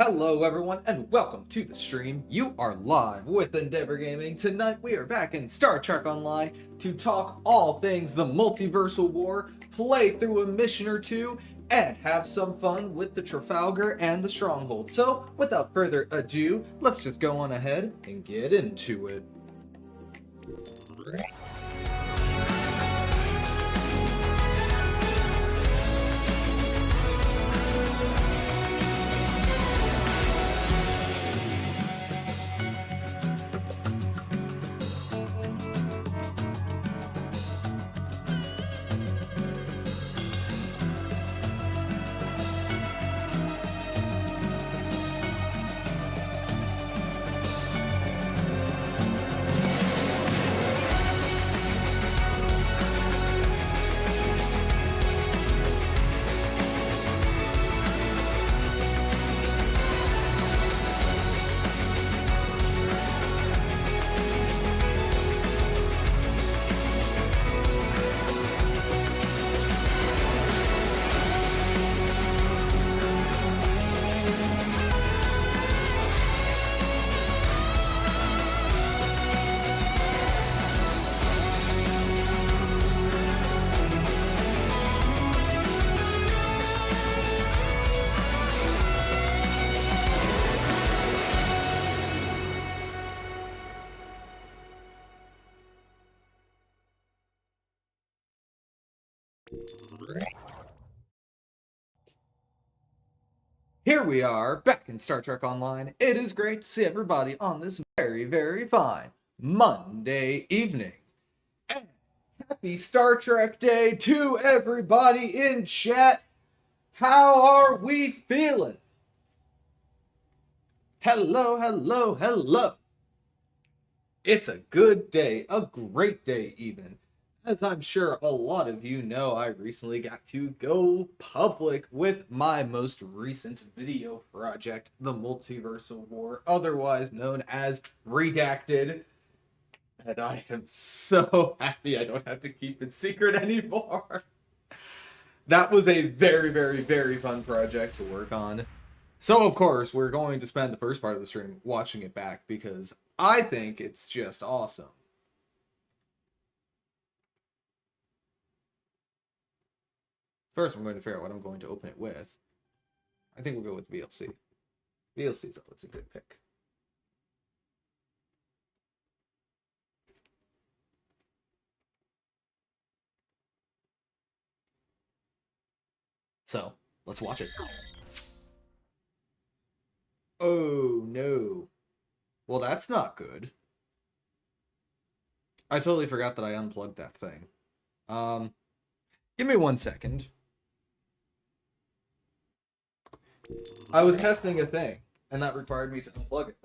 Hello everyone and welcome to the stream. You are live with Endeavor Gaming. Tonight we are back in Star Trek Online to talk all things the Multiversal War, play through a mission or two, and have some fun with the Trafalgar and the Stronghold. So without further ado, let's just go on ahead and get into it. Here we are, back in Star Trek Online. It is great to see everybody on this very, very fine Monday evening. And happy Star Trek Day to everybody in chat. How are we feeling? Hello, hello, hello. It's a good day, a great day even. As I'm sure a lot of you know, I recently got to go public with my most recent video project, the Multiversal War, otherwise known as Redacted. And I am so happy I don't have to keep it secret anymore. That was a very, very, very fun project to work on. So, of course, we're going to spend the first part of the stream watching it back because I think it's just awesome. First, I'm going to figure out what I'm going to open it with. I think we'll go with VLC. VLC is always a good pick. So, let's watch it. Oh, no. Well, that's not good. I totally forgot that I unplugged that thing. Give me 1 second. I was testing a thing, and that required me to unplug it.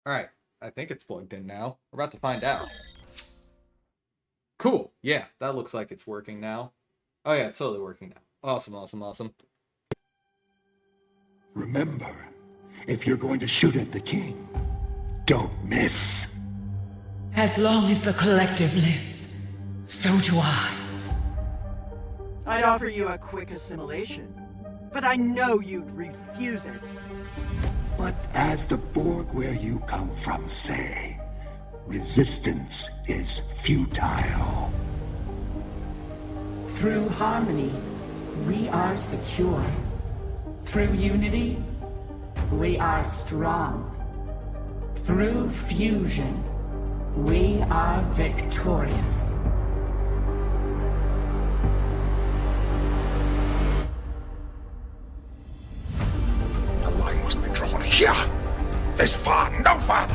Alright, I think it's plugged in now. We're about to find out. Cool, yeah, that looks like it's working now. Oh yeah, it's totally working now. Awesome, awesome, awesome. Remember, if you're going to shoot at the king, don't miss. As long as the collective lives, so do I. I'd offer you a quick assimilation, but I know you'd refuse it. But as the Borg where you come from say, resistance is futile. Through harmony, we are secure. Through unity, we are strong. Through fusion, we are victorious. The line must be drawn here. This far, no farther.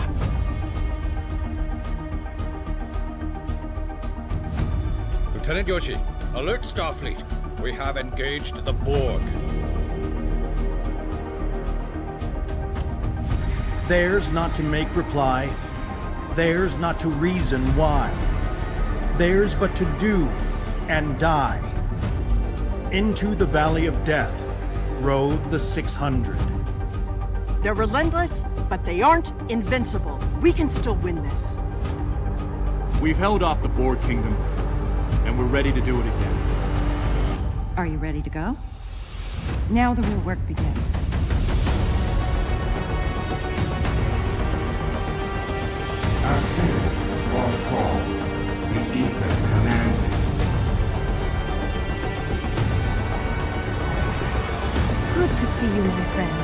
Lieutenant Yoshi, alert Starfleet. We have engaged the Borg. Theirs not to make reply, theirs not to reason why, theirs but to do and die. Into the valley of death rode the 600. They're relentless, but they aren't invincible. We can still win this. We've held off the Borg Kingdom before, and we're ready to do it again. Are you ready to go? Now the real work begins. Ascend or fall. The ether commands it. Good to see you, my friend.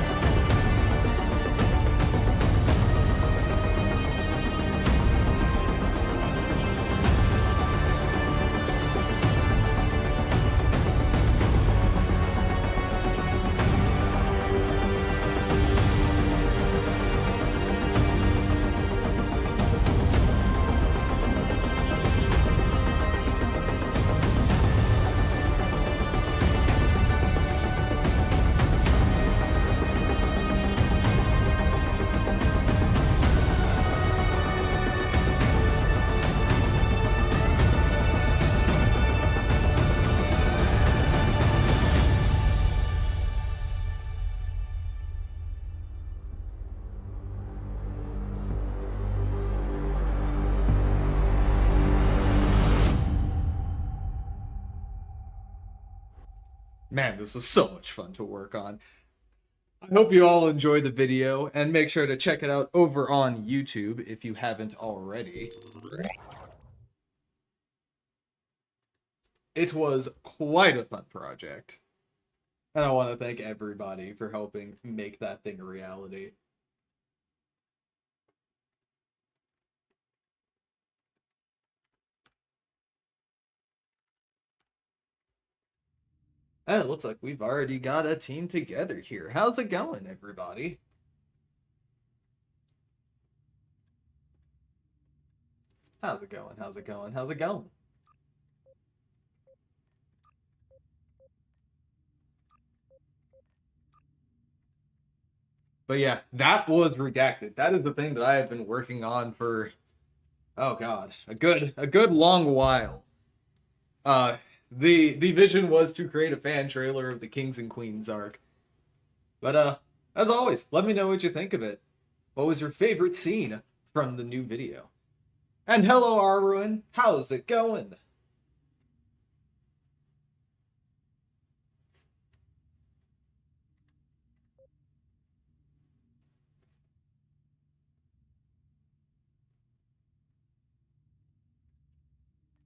Man, this was so much fun to work on. I hope you all enjoyed the video, and make sure to check it out over on YouTube if you haven't already. It was quite a fun project. And I want to thank everybody for helping make that thing a reality. And it looks like we've already got a team together here. How's it going, everybody? How's it going? How's it going? How's it going? But yeah, that was redacted. That is the thing that I have been working on for, oh god, a good long while. The vision was to create a fan trailer of the Kings and Queens arc. But as always, let me know what you think of it. What was your favorite scene from the new video? And hello, Arruin. How's it going?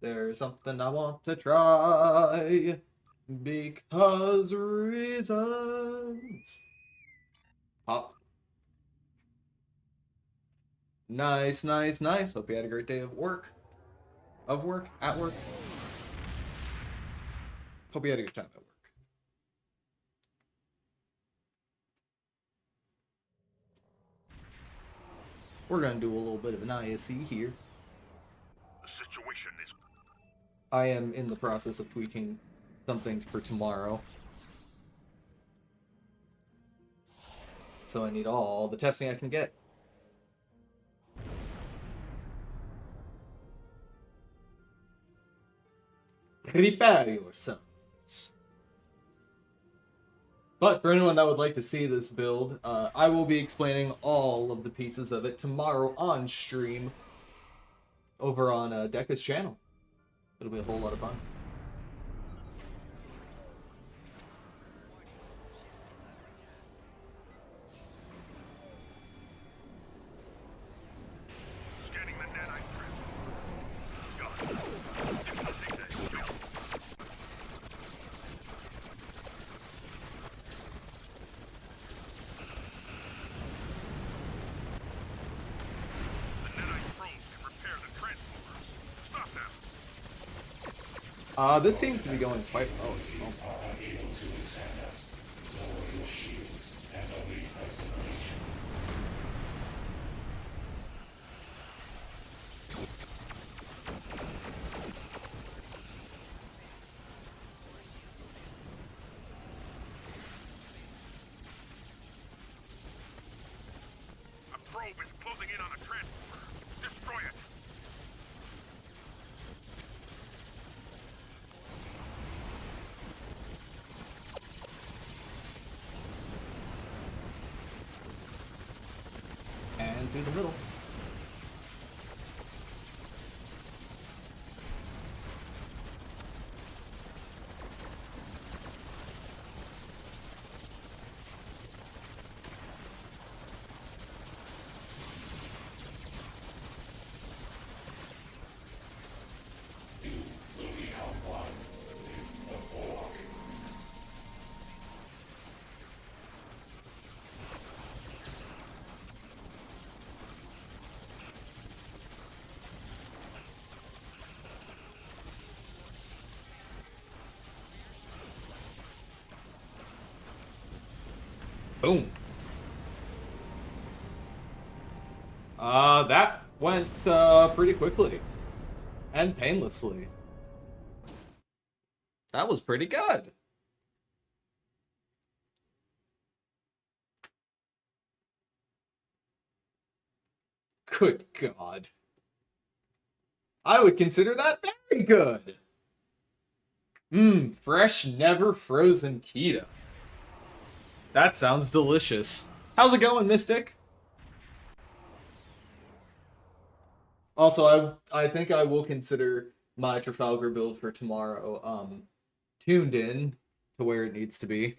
There's something I want to try because reasons. Pop. Nice, nice, nice. Hope you had a great day of work. At work. Hope you had a good time at work. We're gonna do a little bit of an ISE here. The situation is... I am in the process of tweaking some things for tomorrow. So I need all the testing I can get. Prepare yourselves. But for anyone that would like to see this build, I will be explaining all of the pieces of it tomorrow on stream over on Deca's channel. It'll be a whole lot of fun. Scanning the nanite This seems to be going quite well. A probe is closing in on a transporter. Destroy it. And to the middle. Boom. That went pretty quickly and painlessly. That was pretty good. Good God. I would consider that very good. Fresh, never frozen keto. That sounds delicious. How's it going, Mystic? Also, I think I will consider my Trafalgar build for tomorrow tuned in to where it needs to be.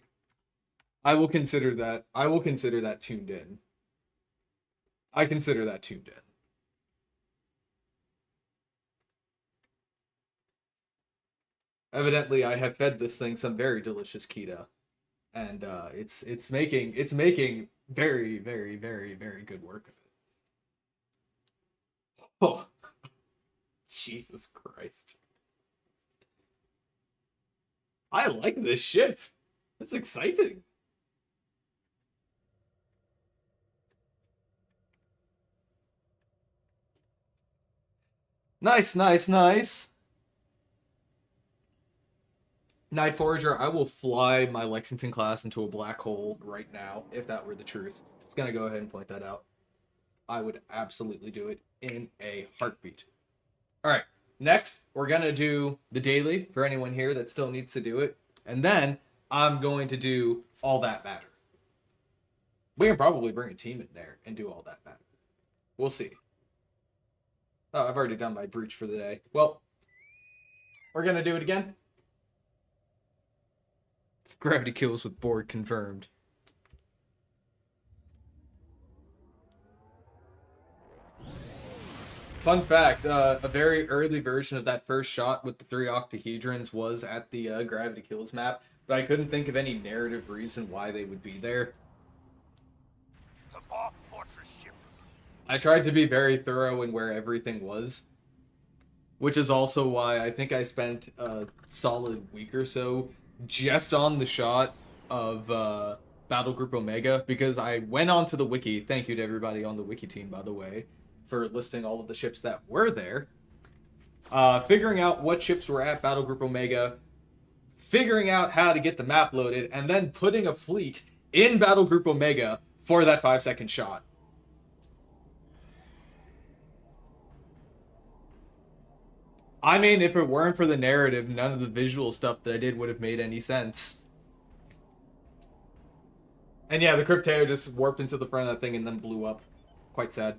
I will consider that. I will consider that tuned in. I consider that tuned in. Evidently, I have fed this thing some very delicious keto. and it's making very, very, very, very good work of it. Oh, Jesus Christ! I like this ship. It's exciting. Nice, nice, nice. Night Forager, I will fly my Lexington class into a black hole right now, if that were the truth. Just gonna go ahead and point that out. I would absolutely do it in a heartbeat. Alright, next, we're gonna do the daily, for anyone here that still needs to do it. And then, I'm going to do All That Matter. We can probably bring a team in there and do All That Matter. We'll see. Oh, I've already done my breach for the day. Well, we're gonna do it again. Gravity kills with board confirmed. Fun fact, a very early version of that first shot with the 3 octahedrons was at the Gravity Kills map, but I couldn't think of any narrative reason why they would be there. The Voth Fortress ship. I tried to be very thorough in where everything was, which is also why I think I spent a solid week or so just on the shot of Battle Group Omega, because I went onto the wiki. Thank you to everybody on the wiki team, by the way, for listing all of the ships that were there. Figuring out what ships were at Battle Group Omega, figuring out how to get the map loaded, and then putting a fleet in Battle Group Omega for that 5-second shot. I mean, if it weren't for the narrative, none of the visual stuff that I did would have made any sense. And yeah, the Crypteo just warped into the front of that thing and then blew up. Quite sad.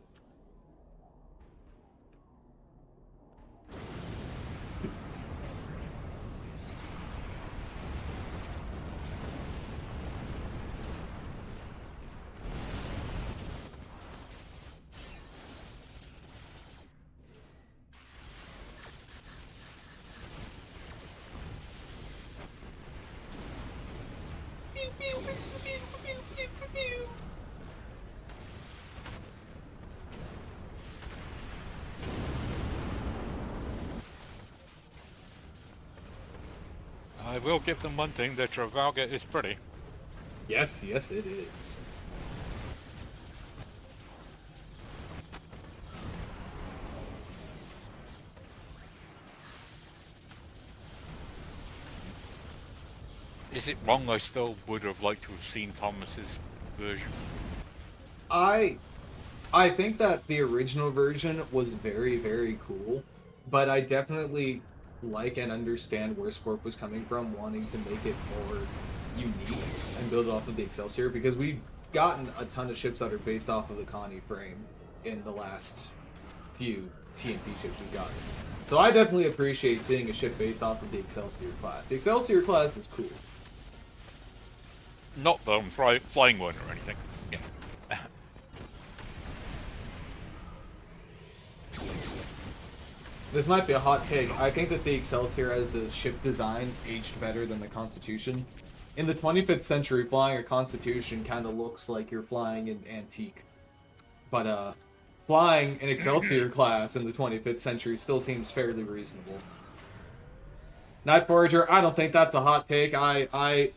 I will give them one thing, the Trafalgar is pretty. Yes, yes it is. Is it wrong? I still would have liked to have seen Thomas's version. I think that the original version was very, very cool, but I definitely like and understand where Scorp was coming from, wanting to make it more unique and build it off of the Excelsior, because we've gotten a ton of ships that are based off of the Connie frame in the last few TNT ships we've gotten. So I definitely appreciate seeing a ship based off of the Excelsior class. The Excelsior class is cool. Not the flying one or anything. Yeah. This might be a hot take. I think that the Excelsior as a ship design aged better than the Constitution. In the 25th century, flying a Constitution kind of looks like you're flying an antique. But flying an Excelsior class in the 25th century still seems fairly reasonable. Night Forager, I don't think that's a hot take. I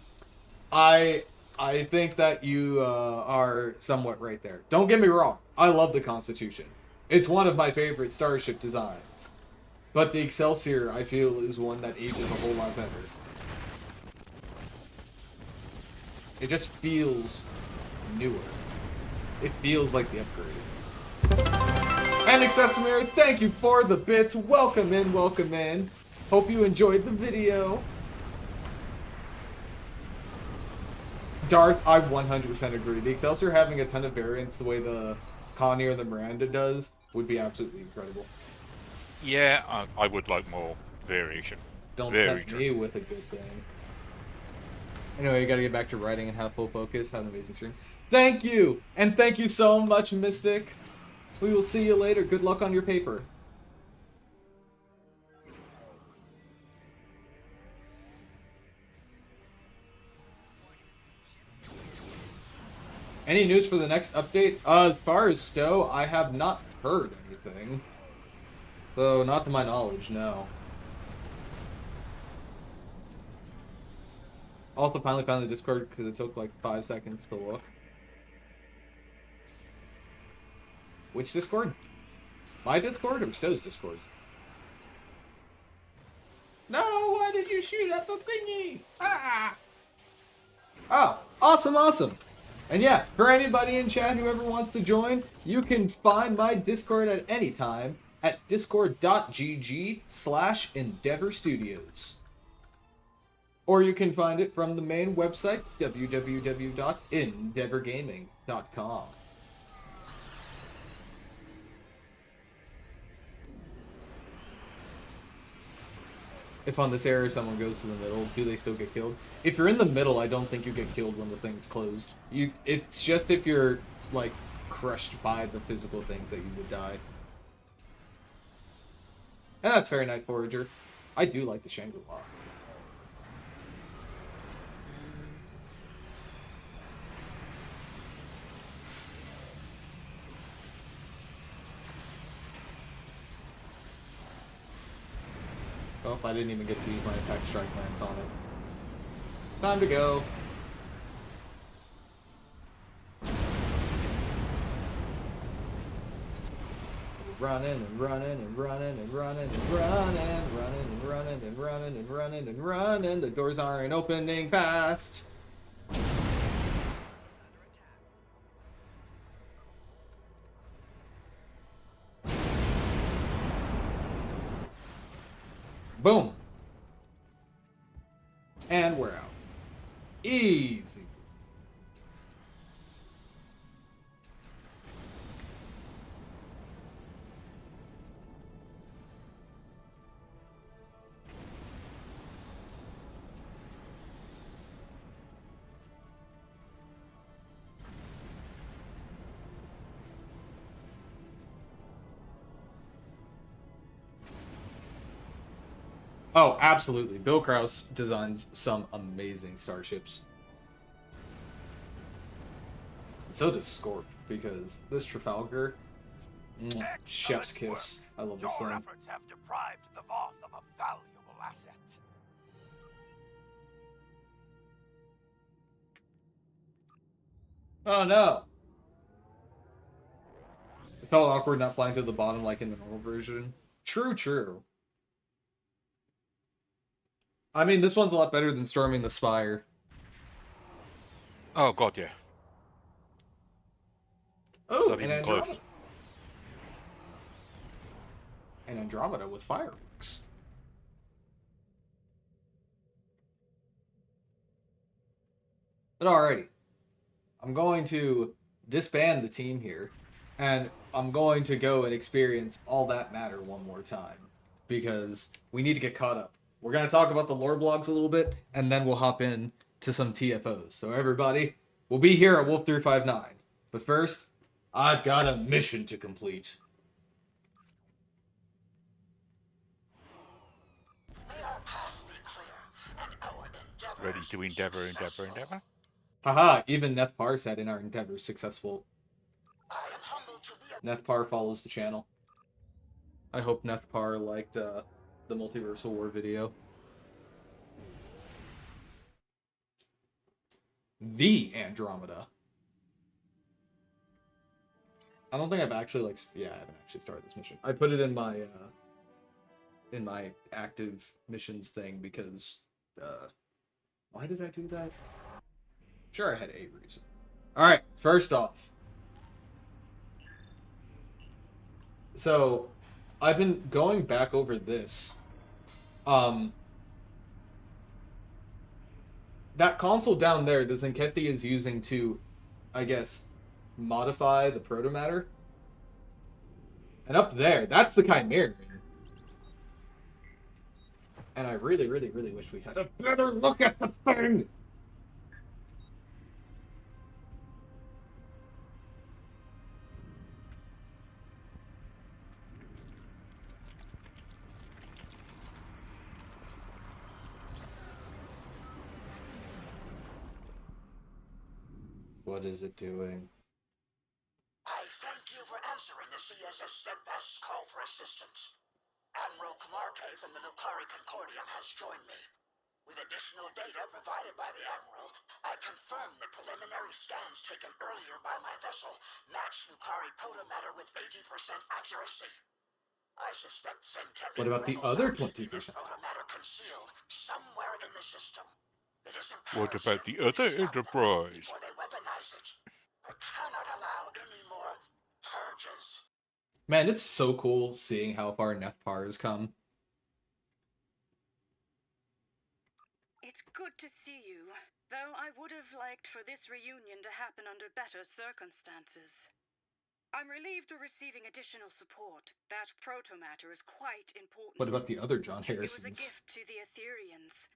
think that you are somewhat right there. Don't get me wrong. I love the Constitution. It's one of my favorite starship designs. But the Excelsior, I feel, is one that ages a whole lot better. It just feels newer. It feels like the upgrade. And Accessimir, thank you for the bits. Welcome in, welcome in. Hope you enjoyed the video. Darth, I 100% agree. The Excelsior having a ton of variants the way the Connie or the Miranda does would be absolutely incredible. Yeah, I would like more variation. Don't tempt me with a good thing. Anyway, you gotta get back to writing and have full focus. Have an amazing stream. Thank you! And thank you so much, Mystic. We will see you later. Good luck on your paper. Any news for the next update? As far as STO, I have not heard anything. So, not to my knowledge, no. Also, finally found the Discord because it took like 5 seconds to look. Which Discord? My Discord or STO's Discord? No, why did you shoot at the thingy? Ah! Oh, awesome, awesome. And yeah, for anybody in chat who ever wants to join, you can find my Discord at any time at discord.gg/Endeavor Studios. Or you can find it from the main website, www.endeavorgaming.com. If on this area someone goes to the middle, do they still get killed? If you're in the middle, I don't think you get killed when the thing's closed. It's just if you're, like, crushed by the physical things that you would die. And that's very nice, Forager. I do like the Shangri-La. Oh, I didn't even get to use my attack strike lance on it. Time to go. Running and running and running and running and running, running and running and running and running and running. The doors aren't opening fast. Boom. And we're out. Easy. Oh, absolutely. Bill Krause designs some amazing starships. So does Scorp, because this Trafalgar, chef's kiss. I love this thing. Your efforts have deprived the Voth of a valuable asset. Oh no! It felt awkward not flying to the bottom like in the normal version. True, true. I mean, this one's a lot better than storming the Spire. Oh god, yeah. Oh, Not and even Andromeda. close. And Andromeda with fireworks. But alrighty. I'm going to disband the team here. And I'm going to go and experience All That Matter one more time. Because we need to get caught up. We're going to talk about the lore blogs a little bit, and then we'll hop in to some TFOs. So everybody, we'll be here at Wolf 359. But first, I've got a mission to complete. Ready to endeavor. Haha, even Nethpar said in our endeavor successful. Nethpar follows the channel. I hope Nethpar liked the Multiversal War video. The Andromeda. I don't think I've actually I haven't actually started this mission. I put it in my active missions thing because why did I do that? Sure, I had a reason. Alright, first off. So, I've been going back over this. That console down there that Zenkethi is using to, I guess, modify the protomatter. And up there, that's the Chimera. And I really, really, really wish we had a better look at the thing! What is it doing? I thank you for answering the CSS steadfast call for assistance. Admiral Camarque from the Nukari Concordium has joined me. With additional data provided by the Admiral, I confirm the preliminary scans taken earlier by my vessel match Nukari protomatter with 80% accuracy. I suspect Zenkevi What about the other 20%? protomatter concealed somewhere in the system. It is What imperative about the we other stop them Enterprise? before they weaponize it. I cannot allow any more purges. Man, it's so cool seeing how far Nethpar has come. It's good to see you, though I would have liked for this reunion to happen under better circumstances. I'm relieved we're receiving additional support. That protomatter is quite important. What about the other John It was Harrisons? a gift to the Aetherians.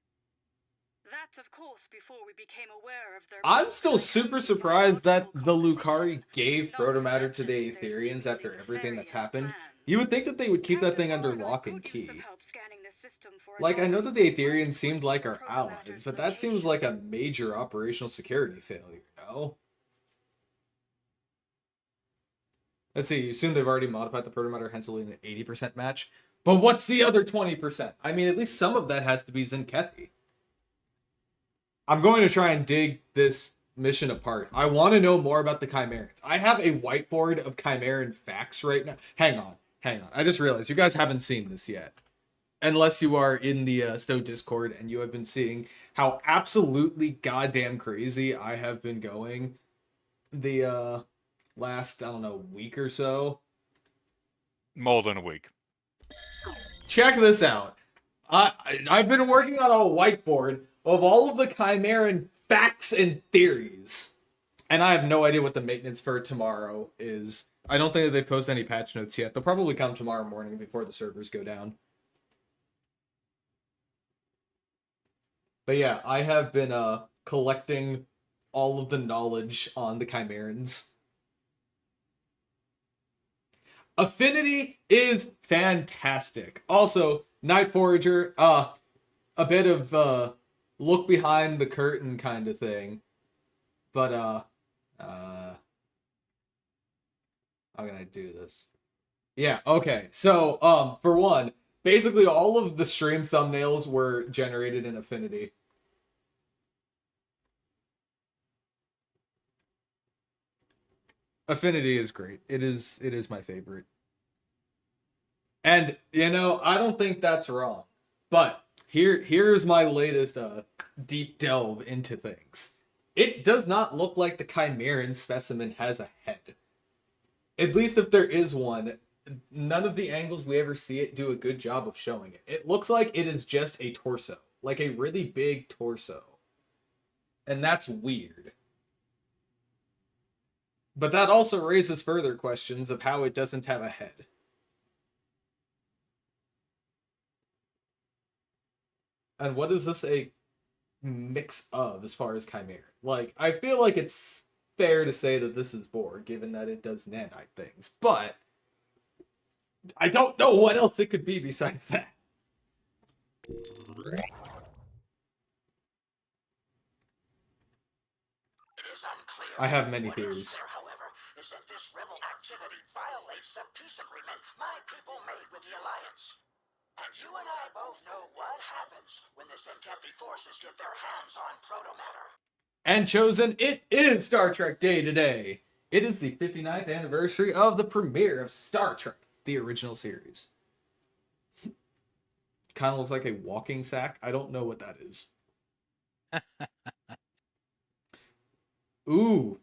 That's, of course, before we became aware of their... I'm still super surprised that the Lucari gave protomatter to the Aetherians after everything that's happened. You would think that they would keep that thing under lock and key. Like, I know that the Aetherians seemed like our allies, but that seems like a major operational security failure, no? Let's see, you assume they've already modified the protomatter hensily in an 80% match? But what's the other 20%? I mean, at least some of that has to be Zenkethi. I'm going to try and dig this mission apart. I want to know more about the Chimerans. I have a whiteboard of Chimeran facts right now. Hang on. I just realized you guys haven't seen this yet. Unless you are in the STO Discord and you have been seeing how absolutely goddamn crazy I have been going the last, I don't know, week or so. More than a week. Check this out. I've been working on a whiteboard of all of the Chimeran facts and theories. And I have no idea what the maintenance for tomorrow is. I don't think that they've posted any patch notes yet. They'll probably come tomorrow morning before the servers go down. But yeah, I have been collecting all of the knowledge on the Chimerans. Affinity is fantastic. Also, Night Forager, a bit of look behind the curtain kind of thing. But how can I do this? Yeah, okay. So, for one, basically all of the stream thumbnails were generated in Affinity. Affinity is great. It is my favorite. And, you know, I don't think that's wrong. But here's my latest deep delve into things. It does not look like the Chimeran specimen has a head. At least if there is one, none of the angles we ever see it do a good job of showing it. It looks like it is just a torso. Like a really big torso. And that's weird. But that also raises further questions of how it doesn't have a head. And what is this a mix of as far as Chimera? Like, I feel like it's fair to say that this is Borg, given that it does nanite things. But I don't know what else it could be besides that. I have many theories. However, is that this rebel activity violates the peace agreement my people made with the Alliance. And you and I both know what happens when the Zenkethi forces get their hands on protomatter. And Chosen, it is Star Trek Day today. It is the 59th anniversary of the premiere of Star Trek, the original series. Kind of looks like a walking sack. I don't know what that is. Ooh,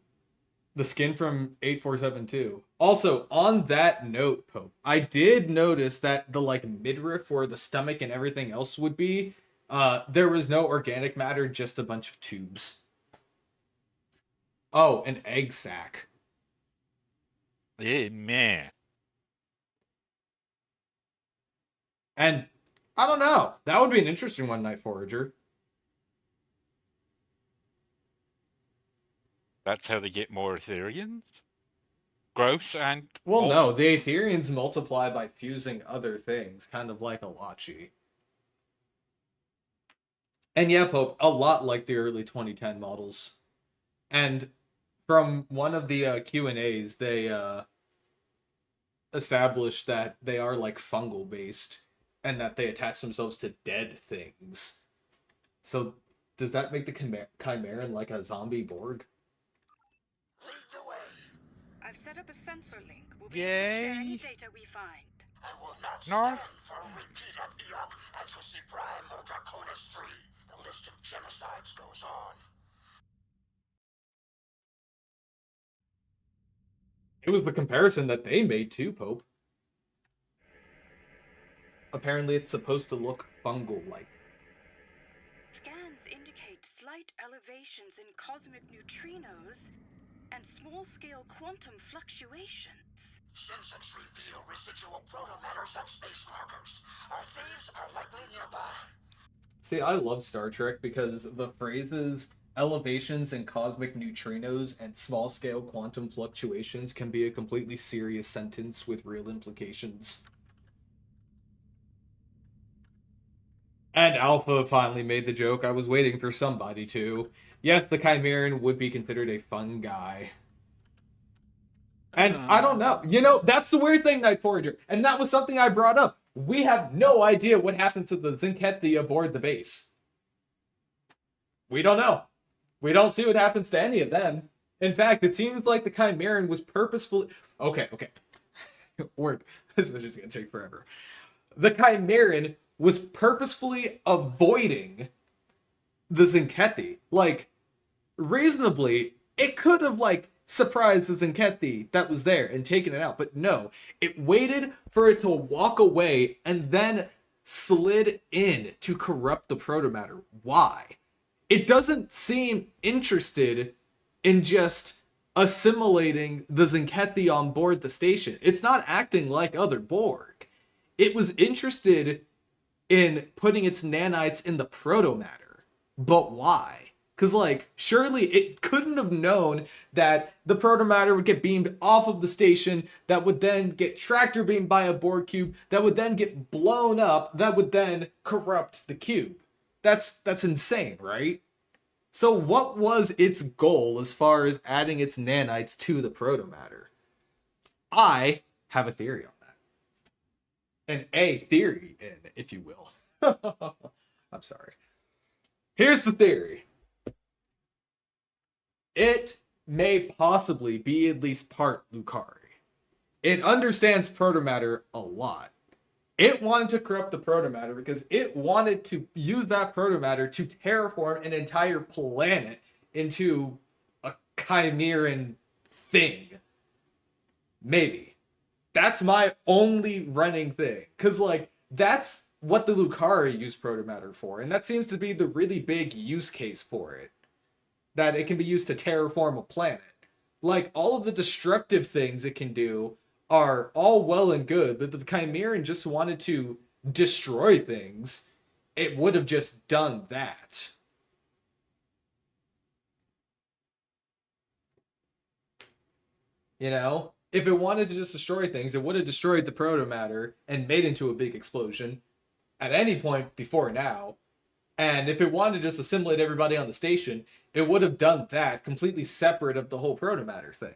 the skin from 8472. Also, on that note, Pope, I did notice that the like midriff where the stomach and everything else would be, there was no organic matter, just a bunch of tubes. Oh, an egg sac. Yeah, man. And I don't know. That would be an interesting one, Night Forager. That's how they get more Aetherians? Gross and... Well, no. The Aetherians multiply by fusing other things, kind of like Alachi. And yeah, Pope, a lot like the early 2010 models. And From one of the Q&As, they established that they are like fungal based and that they attach themselves to dead things. So does that make the Chimeran like a zombie Borg? Lead the way. I've set up a sensor link. We'll be able to share any data we find. I will not stand for a repeat of Eok and Tusi Prime or Draconis 3. The list of genocides goes on. It was the comparison that they made too, Pope. Apparently it's supposed to look fungal-like. Scans indicate slight elevations in cosmic neutrinos and small-scale quantum fluctuations. Sensors reveal residual protomatters at space markers. Our thieves are likely nearby. See, I love Star Trek because the phrases elevations in cosmic neutrinos and small-scale quantum fluctuations can be a completely serious sentence with real implications. And Alpha finally made the joke I was waiting for somebody to. Yes, the Chimeran would be considered a fun guy. And I don't know. You know, that's the weird thing, Night Forager. And that was something I brought up. We have no idea what happened to the Zinkethi aboard the base. We don't know. We don't see what happens to any of them. In fact, it seems like the Chimeran was purposefully... Okay. Word. This is just going to take forever. The Chimeran was purposefully avoiding the Zinkethi. Like, reasonably, it could have, like, surprised the Zinkethi that was there and taken it out. But no, it waited for it to walk away and then slid in to corrupt the protomatter. Why? It doesn't seem interested in just assimilating the Zinkethi on board the station. It's not acting like other Borg. It was interested in putting its nanites in the protomatter. But why? Because, like, surely it couldn't have known that the protomatter would get beamed off of the station, that would then get tractor beamed by a Borg cube, that would then get blown up, that would then corrupt the cube. That's insane, right? So what was its goal as far as adding its nanites to the protomatter? I have a theory on that. A theory, if you will. I'm sorry. Here's the theory. It may possibly be at least part Lucari. It understands protomatter a lot. It wanted to corrupt the protomatter because it wanted to use that protomatter to terraform an entire planet into a chimeran thing. Maybe. That's my only running thing. Because, like, that's what the Lucari use protomatter for. And that seems to be the really big use case for it. That it can be used to terraform a planet. Like, all of the destructive things it can do are all well and good, but if the Chimeran just wanted to destroy things, it would have just done that. You know? If it wanted to just destroy things, it would have destroyed the protomatter and made into a big explosion at any point before now. And if it wanted to just assimilate everybody on the station, it would have done that completely separate of the whole protomatter thing.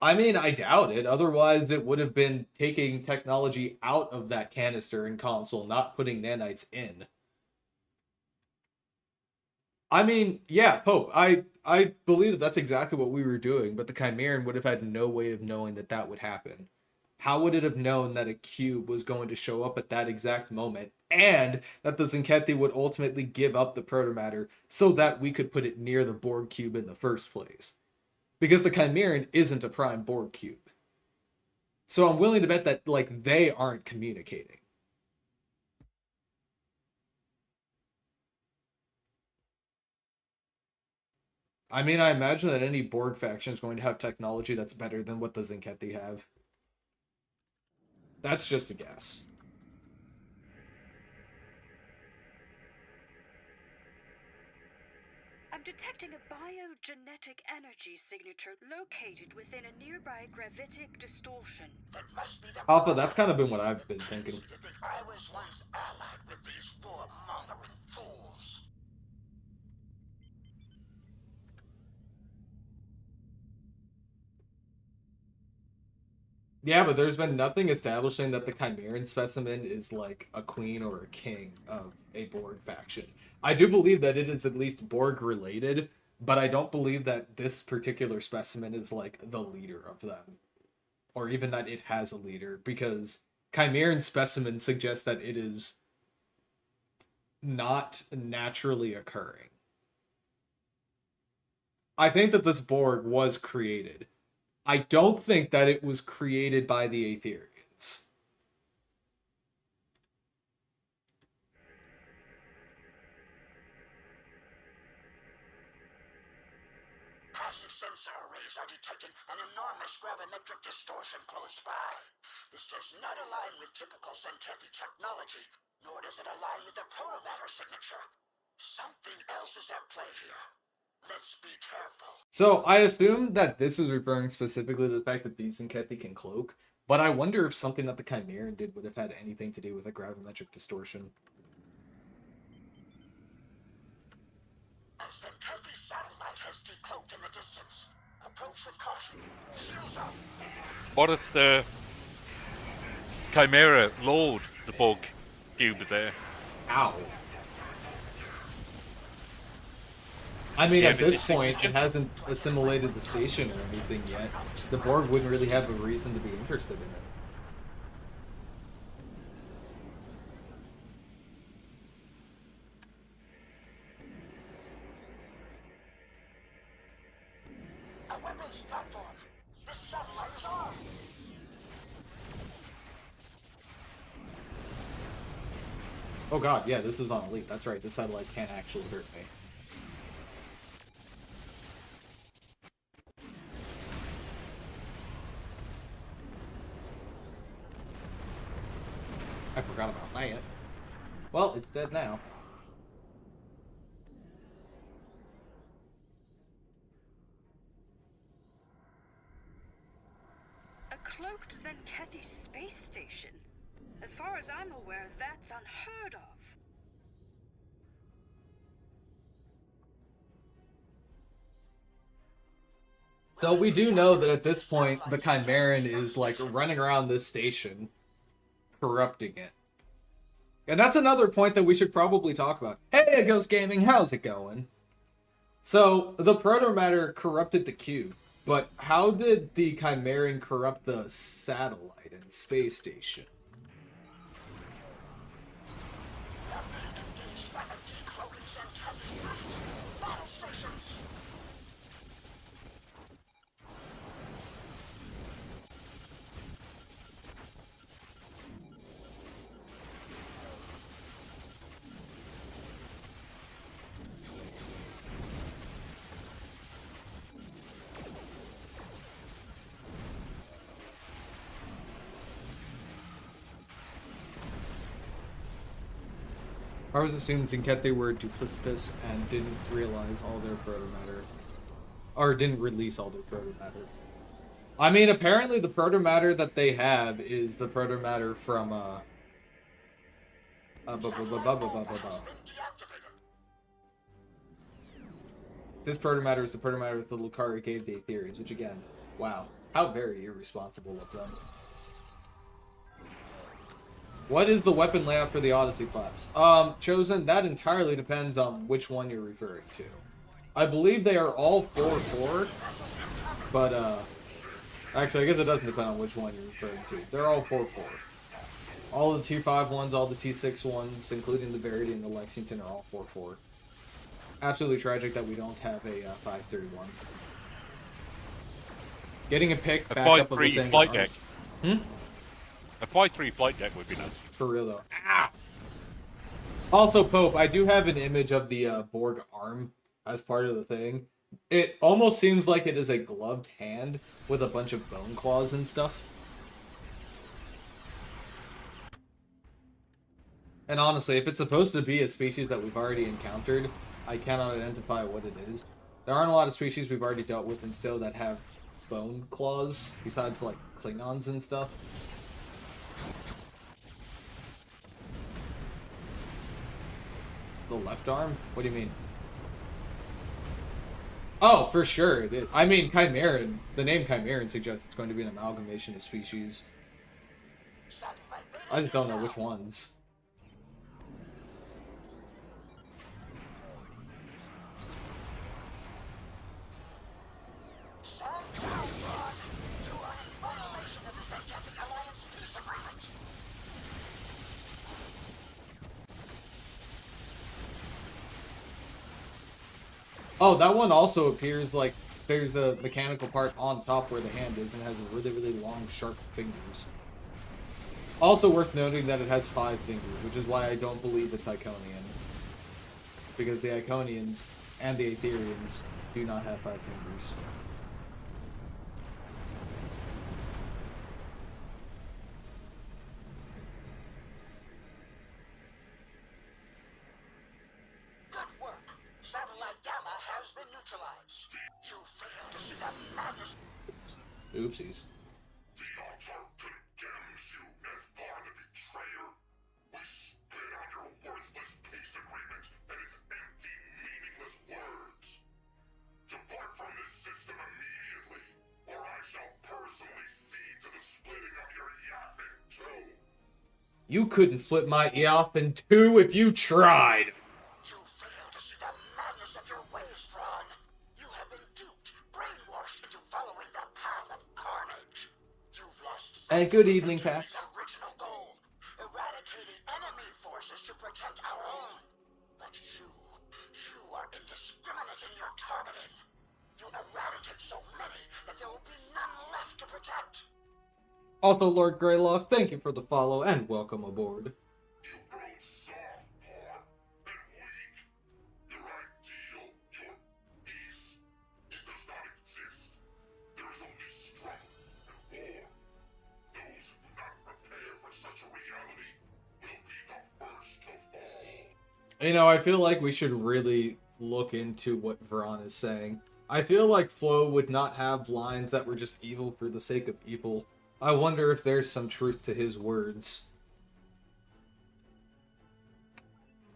I mean, I doubt it. Otherwise, it would have been taking technology out of that canister and console, not putting nanites in. I mean, yeah, Pope, I believe that that's exactly what we were doing, but the Chimeran would have had no way of knowing that that would happen. How would it have known that a cube was going to show up at that exact moment, and that the Zinkethi would ultimately give up the protomatter so that we could put it near the Borg cube in the first place? Because the Chimeran isn't a prime Borg cube. So I'm willing to bet that, like, they aren't communicating. I mean, I imagine that any Borg faction is going to have technology that's better than what the Zinkethi have. That's just a guess. I'm detecting a biogenetic energy signature located within a nearby gravitic distortion. That must be the Alpha, that's kind of been what I've been thinking. I was once allied with these warmongering fools. Yeah, but there's been nothing establishing that the Chimeran specimen is like a queen or a king of a Borg faction. I do believe that it is at least Borg related, but I don't believe that this particular specimen is like the leader of them. Or even that it has a leader, because Chimeran specimen suggests that it is not naturally occurring. I think that this Borg was created. I don't think that it was created by the Aetherians. Passive sensor arrays are detecting an enormous gravimetric distortion close by. This does not align with typical Zenkethi technology, nor does it align with the protomatter signature. Something else is at play here. Let's be careful. So I assume that this is referring specifically to the fact that these Zenkethi can cloak, but I wonder if something that the Chimeran did would have had anything to do with a gravimetric distortion. A Zenkethi satellite has decloaked in the distance. Approach with caution. Shields up. What if the Chimera load the Borg cube there? Ow. I mean, at this point, it hasn't assimilated the station or anything yet. The Borg wouldn't really have a reason to be interested in it. A weapons platform. This satellite is armed. Oh god, yeah, this is on Elite. That's right, this satellite can't actually hurt me. I forgot about that. Well, it's dead now. A cloaked Zenkethi space station? As far as I'm aware, that's unheard of. So we do know that at this point, the Chimeran is, like, running around this station, corrupting it. And that's another point that we should probably talk about. Hey, Ghost Gaming, how's it going? So, the protomatter corrupted the cube, but how did the Chimeran corrupt the satellite and space station? I was assuming Zenkethi were duplicitous and didn't realize all their protomatter. Or didn't release all their protomatter. I mean, apparently the protomatter that they have is the protomatter from, This protomatter is the protomatter that the Lucari gave the Aetherians, which again, wow, how very irresponsible of them. What is the weapon layout for the Odyssey class? Chosen, that entirely depends on which one you're referring to. I believe they are all 4/4, but, actually, I guess it doesn't depend on which one you're referring to. They're all 4/4. All the T5 ones, all the T6 ones, including the Verity and the Lexington, are all 4/4. Absolutely tragic that we don't have a 531. Getting a pick back up of the thing. Flight deck. A 5-3 flight deck would be nice. For real though. Ah! Also, Pope, I do have an image of the Borg arm as part of the thing. It almost seems like it is a gloved hand with a bunch of bone claws and stuff. And honestly, if it's supposed to be a species that we've already encountered, I cannot identify what it is. There aren't a lot of species we've already dealt with in STO that have bone claws, besides like Klingons and stuff. The left arm? What do you mean? Oh, for sure it is. I mean, Chimeran, the name Chimeran suggests it's going to be an amalgamation of species. I just don't know which ones. Oh, that one also appears like there's a mechanical part on top where the hand is and has really, really long, sharp fingers. Also worth noting that it has 5 fingers, which is why I don't believe it's Iconian. Because the Iconians and the Aetherians do not have 5 fingers. Good work. Satellite Gamma has been neutralized. You failed to see the madness. Oopsies. The altar condemns you, Nephbar the betrayer. We spit on your worthless peace agreement and its empty, meaningless words. Depart from this system immediately, or I shall personally see to the splitting of your yaff in two. You couldn't split my ear off in 2 if you tried. You fail to see the madness of your ways, Thrawn. You have been duped, brainwashed into following the path of carnage. You've lost sight And good of evening, Sanctuary's Pax. original goal, eradicating enemy forces to protect our own. But you are indiscriminate in your targeting. You eradicate so many that there will be none left to protect. Also, Lord Greylock, thank you for the follow and welcome aboard. You've grown soft, Par, and weak. Your ideal, your peace, it does not exist. There is only struggle and war. Those who do not prepare for such a reality will be the first to fall. You know, I feel like we should really look into what Vron is saying. I feel like Flo would not have lines that were just evil for the sake of evil. I wonder if there's some truth to his words.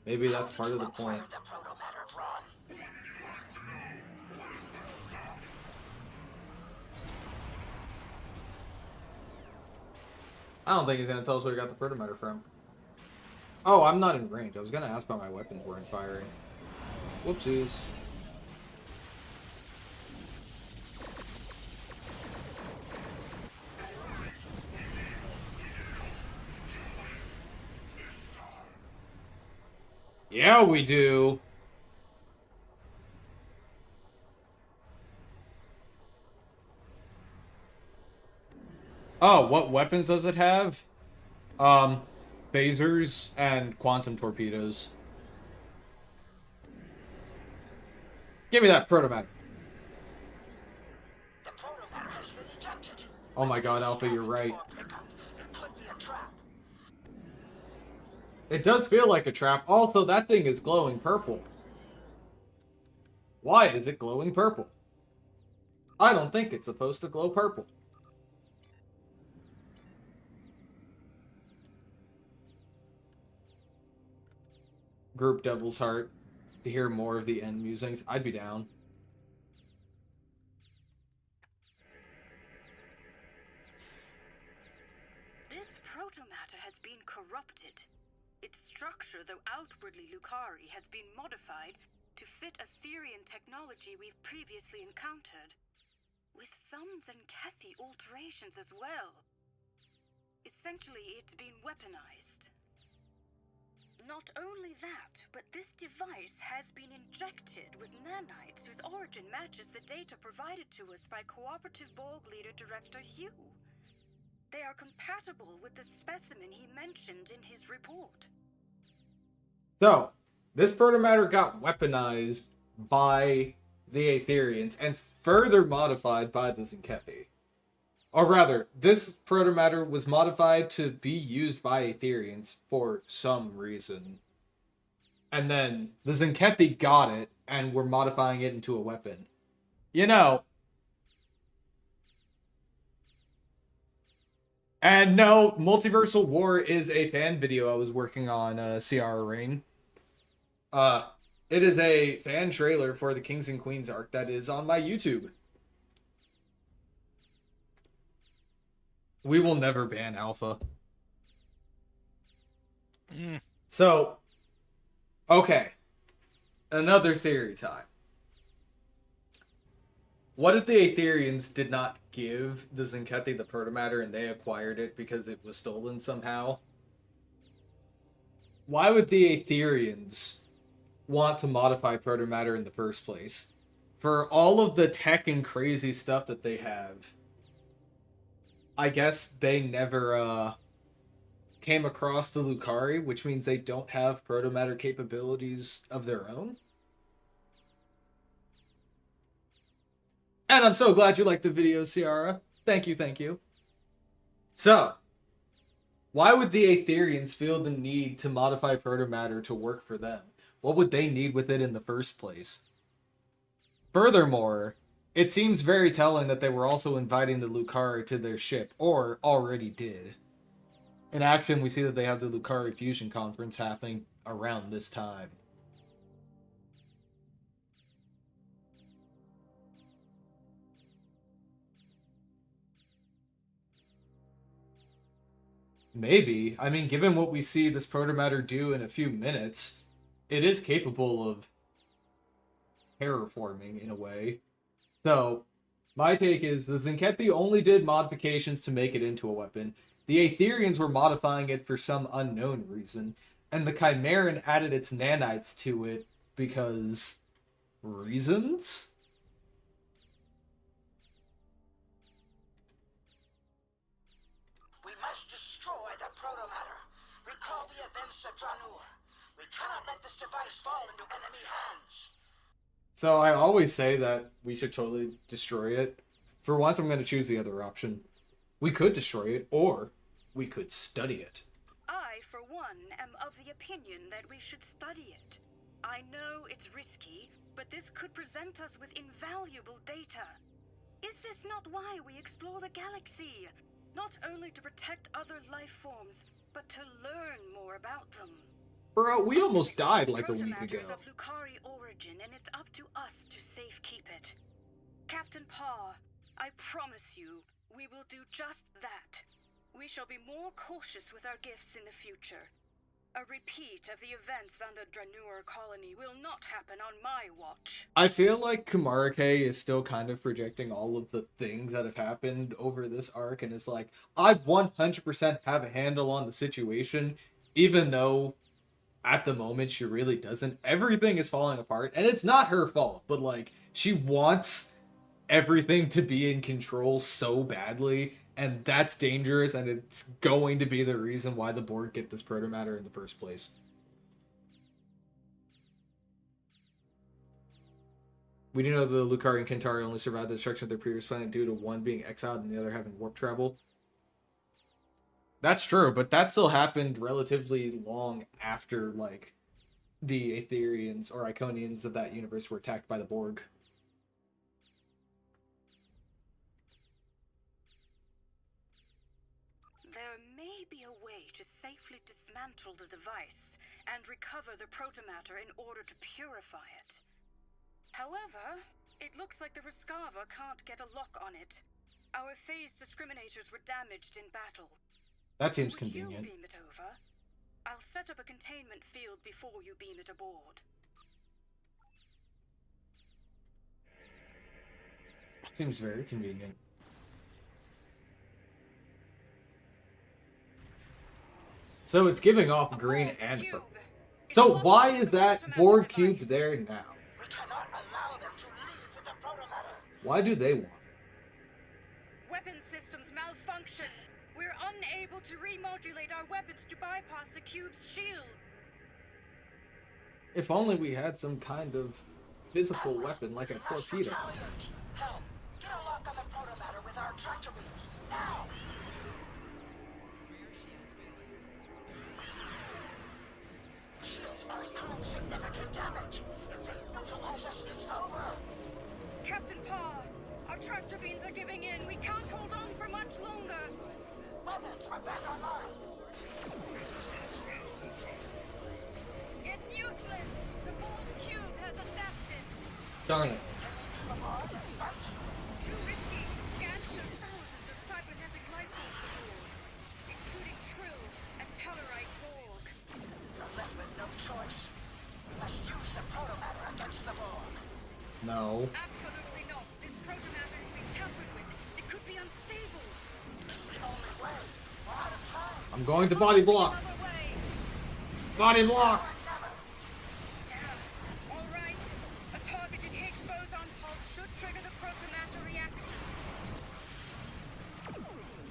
Maybe that's part of the point. I don't think he's gonna tell us where he got the protomatter from. Oh, I'm not in range. I was gonna ask why my weapons weren't firing. Whoopsies. Yeah, we do. Oh, what weapons does it have? Phasers and quantum torpedoes. Give me that protomatter. Oh my god, Alpha, you're right. It does feel like a trap. Also, that thing is glowing purple. Why is it glowing purple? I don't think it's supposed to glow purple. Group Devil's Heart. To hear more of the end musings. I'd be down. This protomatter has been corrupted. Its structure, though outwardly Lucari, has been modified to fit Aetherian technology we've previously encountered, with some Zenkethi alterations as well. Essentially, it's been weaponized. Not only that, but this device has been injected with nanites whose origin matches the data provided to us by Cooperative Borg Leader Director Hugh. They are compatible with the specimen he mentioned in his report. So, this protomatter got weaponized by the Aetherians and further modified by the Zenkethi. Or rather, this protomatter was modified to be used by Aetherians for some reason. And then the Zenkethi got it and were modifying it into a weapon. You know. And no, Multiversal War is a fan video I was working on, CR Ring. It is a fan trailer for the Kings and Queens arc that is on my YouTube. We will never ban Alpha. So, okay. Another theory time. What if the Aetherians did not give the Zinkethi the protomatter and they acquired it because it was stolen somehow? Why would the Aetherians want to modify protomatter in the first place? For all of the tech and crazy stuff that they have, I guess they never came across the Lucari, which means they don't have protomatter capabilities of their own. And I'm so glad you liked the video, Ciara. Thank you, thank you. So, why would the Aetherians feel the need to modify protomatter to work for them? What would they need with it in the first place? Furthermore, it seems very telling that they were also inviting the Lucari to their ship, or already did. In Axiom, we see that they have the Lucari Fusion Conference happening around this time. Maybe. I mean, given what we see this protomatter do in a few minutes, it is capable of terraforming in a way. So, my take is the Zinkethi only did modifications to make it into a weapon. The Aetherians were modifying it for some unknown reason, and the Chimeran added its nanites to it because... reasons? We must destroy the protomatter. Recall the events of Dranur. We cannot let this device fall into enemy hands. So I always say that we should totally destroy it. For once, I'm going to choose the other option. We could destroy it, or we could study it. I, for one, am of the opinion that we should study it. I know it's risky, but this could present us with invaluable data. Is this not why we explore the galaxy? Not only to protect other life forms, but to learn more about them. Bro, we almost died like a week ago. Protomatter is of Lucari origin, and it's up to us to safekeep it. Captain Parr, I promise you, we will do just that. We shall be more cautious with our gifts in the future. A repeat of the events on the Dranur colony will not happen on my watch. I feel like Kumarake is still kind of projecting all of the things that have happened over this arc, and is like, I 100% have a handle on the situation, even though at the moment she really doesn't. Everything is falling apart, and it's not her fault, but like, she wants everything to be in control so badly, and that's dangerous, and it's going to be the reason why the Borg get this protomatter in the first place. We do know the Lucari and Kentari only survived the destruction of their previous planet due to one being exiled and the other having warp travel. That's true, but that still happened relatively long after, like, the Aetherians or Iconians of that universe were attacked by the Borg. There may be a way to safely dismantle the device and recover the protomatter in order to purify it. However, it looks like the Rescava can't get a lock on it. Our phase discriminators were damaged in battle. That seems convenient. Would you beam it over? I'll set up a containment field before you beam it aboard. Seems very convenient. So it's giving off green and purple. So why is that Borg cube there now? We cannot allow them to leave with the protomatter. Why do they want it? Weapon systems malfunction. We're unable to remodulate our weapons to bypass the cube's shield. If only we had some kind of physical weapon like a torpedo. Help! Get a lock on the protomatter with our tractor beams. Now! Shields are incurring significant damage. If they neutralize us, it's over. Captain Parr, our tractor beams are giving in. We can't hold on for much longer. Weapons are back online. It's useless. The Borg cube Darn it. Too risky. Scans show thousands of cybernetic life forms aboard, including Trill and Tellarite Borg. You're left with no choice. We must use the protomatter against the Borg. No. Absolutely not. This protomatter has been tampered with. It could be unstable. It's the only way. We're out of time. I'm going to body block. Other way. Body block. Damn. All right. A targeted Higgs boson pulse should trigger the protomatter reaction.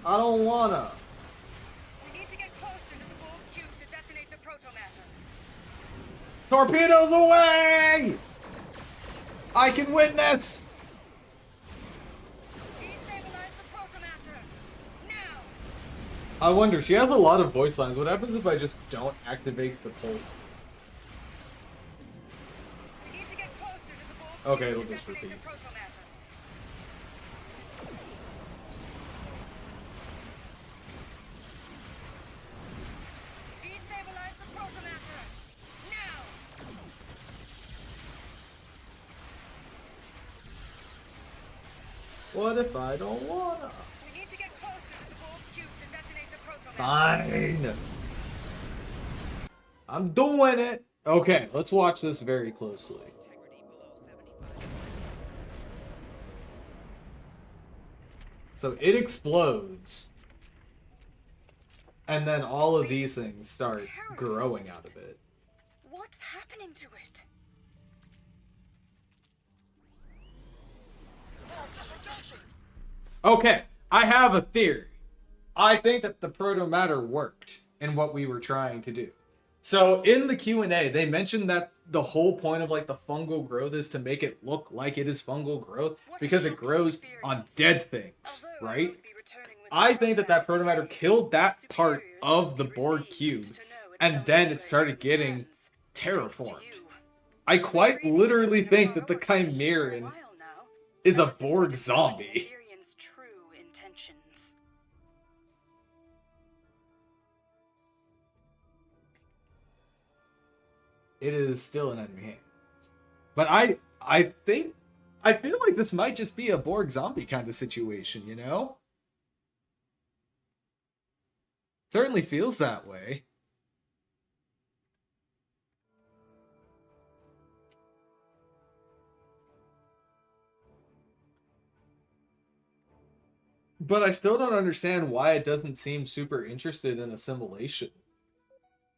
I don't wanna. We need to get closer to the Borg cube to detonate the protomatter. Torpedoes away! I can win this! Destabilize the protomatter. Now. I wonder, she has a lot of voice lines. What happens if I just don't activate the pulse? We need to get closer to the Borg Okay, cube it'll to just detonate repeat. the protomatter. Destabilize the protomatter. Now. What if I don't wanna? We need to get closer to the Borg cube to detonate the protomatter. Fine. I'm doing it. Okay, let's watch this very closely. So it explodes. And then all of these things start growing out of it. What's happening to it? Okay, I have a theory. I think that the protomatter worked in what we were trying to do. So in the Q&A, they mentioned that the whole point of like the fungal growth is to make it look like it is fungal growth because it grows on dead things, right? I think that that protomatter killed that part of the Borg cube and then it started getting terraformed. I quite literally think that the Chimeran is a Borg zombie. Valyrion's true intentions. It is still in enemy hands. But I feel like this might just be a Borg zombie kind of situation, you know? Certainly feels that way. But I still don't understand why it doesn't seem super interested in assimilation.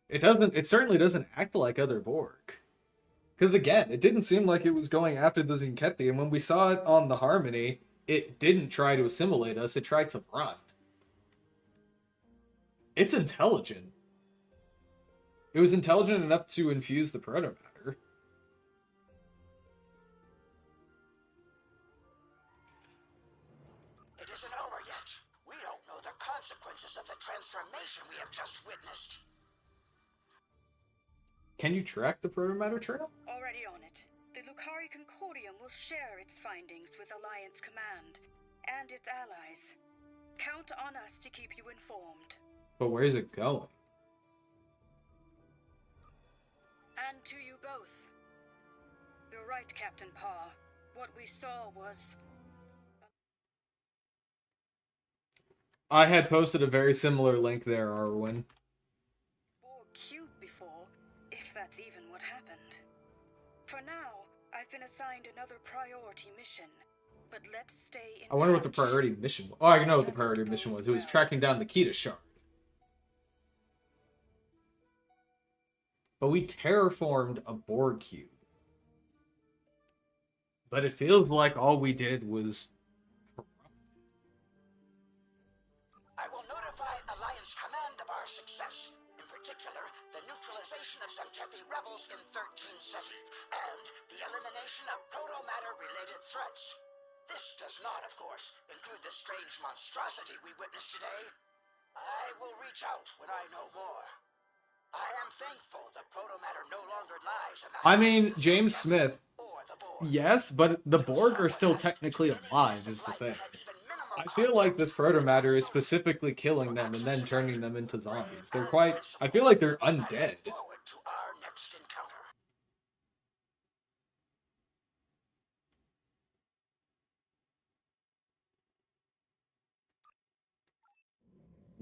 It certainly doesn't act like other Borg. Because again, it didn't seem like it was going after the Zinkethi, and when we saw it on the Harmony, it didn't try to assimilate us, it tried to run. It's intelligent. It was intelligent enough to infuse the protomatter. It isn't over yet. We don't know the consequences of the transformation we have just witnessed. Can you track the protomatter turtle? Already on it. The Lucari Concordium will share its findings with Alliance Command and its allies. Count on us to keep you informed. But where's it going? And to you both. You're right, Captain Parr. What we saw was... I had posted a very similar link there, Arwen. Borg cube before, if that's even what happened. For now, I've been assigned another priority mission. But let's stay in I wonder what the touch. priority mission was. Oh, I know what the priority mission was. It was tracking down the Kita shard. But we terraformed a Borg cube. But it feels like all we did was... I will notify Alliance Command of our success. In particular, the neutralization of Zinkethi rebels in 13 Ceti, and the elimination of protomatter-related threats. This does not, of course, include the strange monstrosity we witnessed today. I will reach out when I know more. I am thankful the protomatter no longer lies in the I mean, James Smith, yes, but the Borg are still technically alive, is the thing. I feel like this protomatter is specifically killing them and then turning them into zombies. They're quite... I feel like they're undead. forward to our next encounter.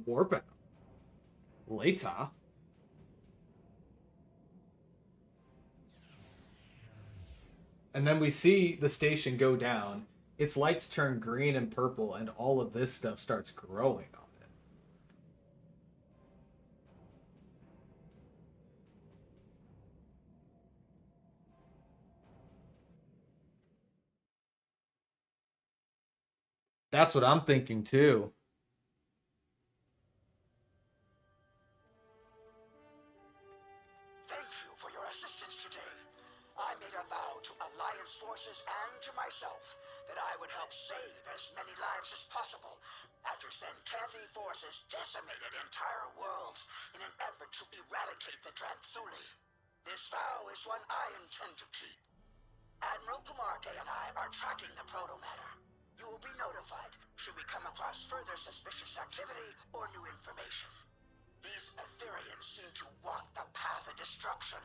warp out. Later. And then we see the station go down. Its lights turn green and purple, and all of this stuff starts growing on it. That's what I'm thinking too. Thank you for your assistance today. I made a vow to Alliance forces and to myself that I would help save as many lives as possible after Zenkethi forces decimated entire worlds in an effort to eradicate the Dransuli. This vow is one I intend to keep. Admiral Kamarke and I are tracking the protomatter. You will be notified should we come across further suspicious activity or new information. These Etherians seem to walk the path of destruction.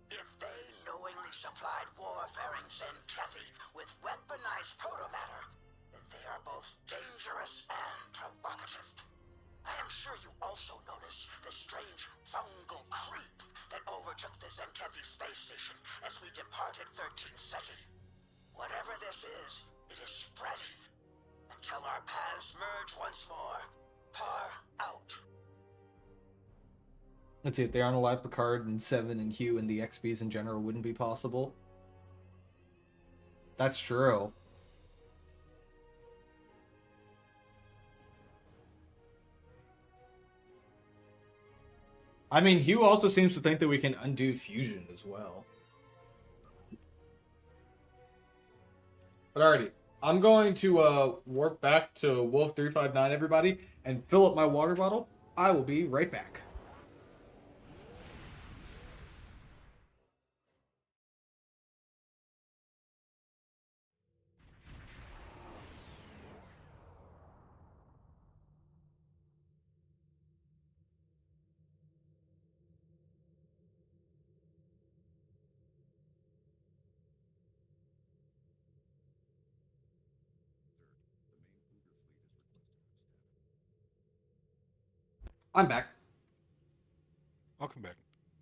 If they knowingly supplied warfaring Zenkethi with weaponized protomatter, then they are both dangerous and provocative. I am sure you also noticed the strange fungal creep that overtook the Zenkethi space station as we departed 13 Ceti. Whatever this is, it is spreading until our paths merge once more. Par out. Let's see, if they aren't alive, Picard and Seven and Hugh and the XBs in general wouldn't be possible. That's true. I mean, Hugh also seems to think that we can undo fusion as well. But alrighty, I'm going to warp back to Wolf 359, everybody, and fill up my water bottle. I will be right back. I'm back. Welcome back.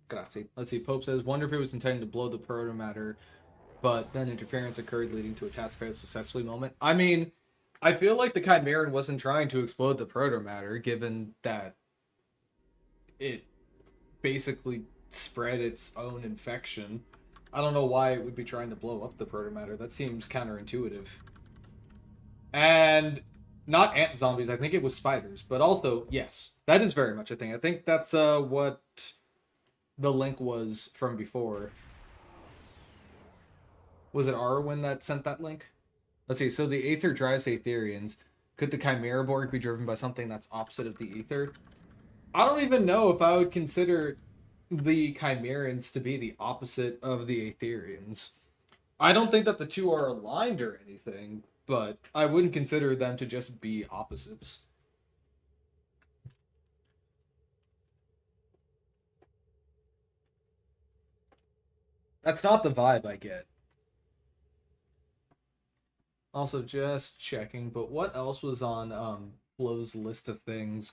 Grazie. Let's see. Pope says, wonder if it was intended to blow the protomatter, but then interference occurred, leading to a task failed successfully moment. I mean, I feel like the Chimeran wasn't trying to explode the protomatter, given that it basically spread its own infection. I don't know why it would be trying to blow up the protomatter. That seems counterintuitive. And not ant zombies, I think it was spiders. But also, yes, that is very much a thing. I think that's what the link was from before. Was it Arwen that sent that link? Let's see, so the Aether drives Aetherians. Could the Chimera Borg be driven by something that's opposite of the Aether? I don't even know if I would consider the Chimerans to be the opposite of the Aetherians. I don't think that the two are aligned or anything, but I wouldn't consider them to just be opposites. That's not the vibe I get. Also, just checking, but what else was on Flo's list of things?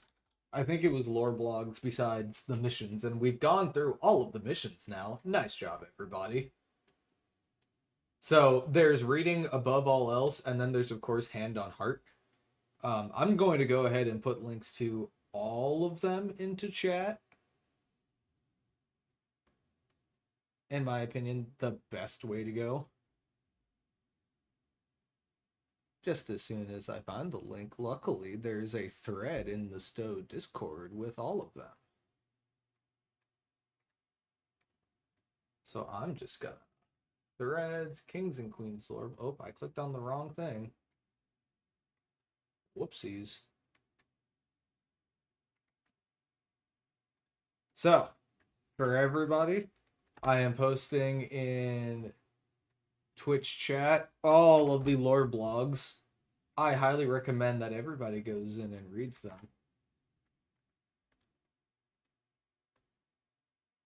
I think it was lore blogs besides the missions, and we've gone through all of the missions now. Nice job, everybody. So, there's reading above all else, and then there's, of course, hand on heart. I'm going to go ahead and put links to all of them into chat. In my opinion, the best way to go. Just as soon as I find the link, luckily there's a thread in the STO Discord with all of them. So I'm just gonna threads, kings and queens lore. Oh, I clicked on the wrong thing. Whoopsies. So, for everybody, I am posting in Twitch chat all of the lore blogs. I highly recommend that everybody goes in and reads them.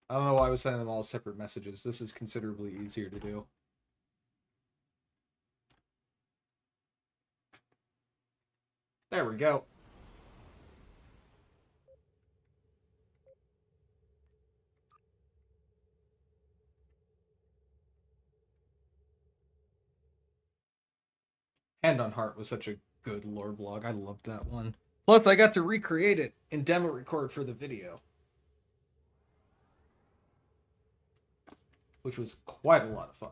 I don't know why I was sending them all separate messages. This is considerably easier to do. There we go. Hand on Heart was such a good lore blog. I loved that one. Plus, I got to recreate it in demo record for the video, which was quite a lot of fun.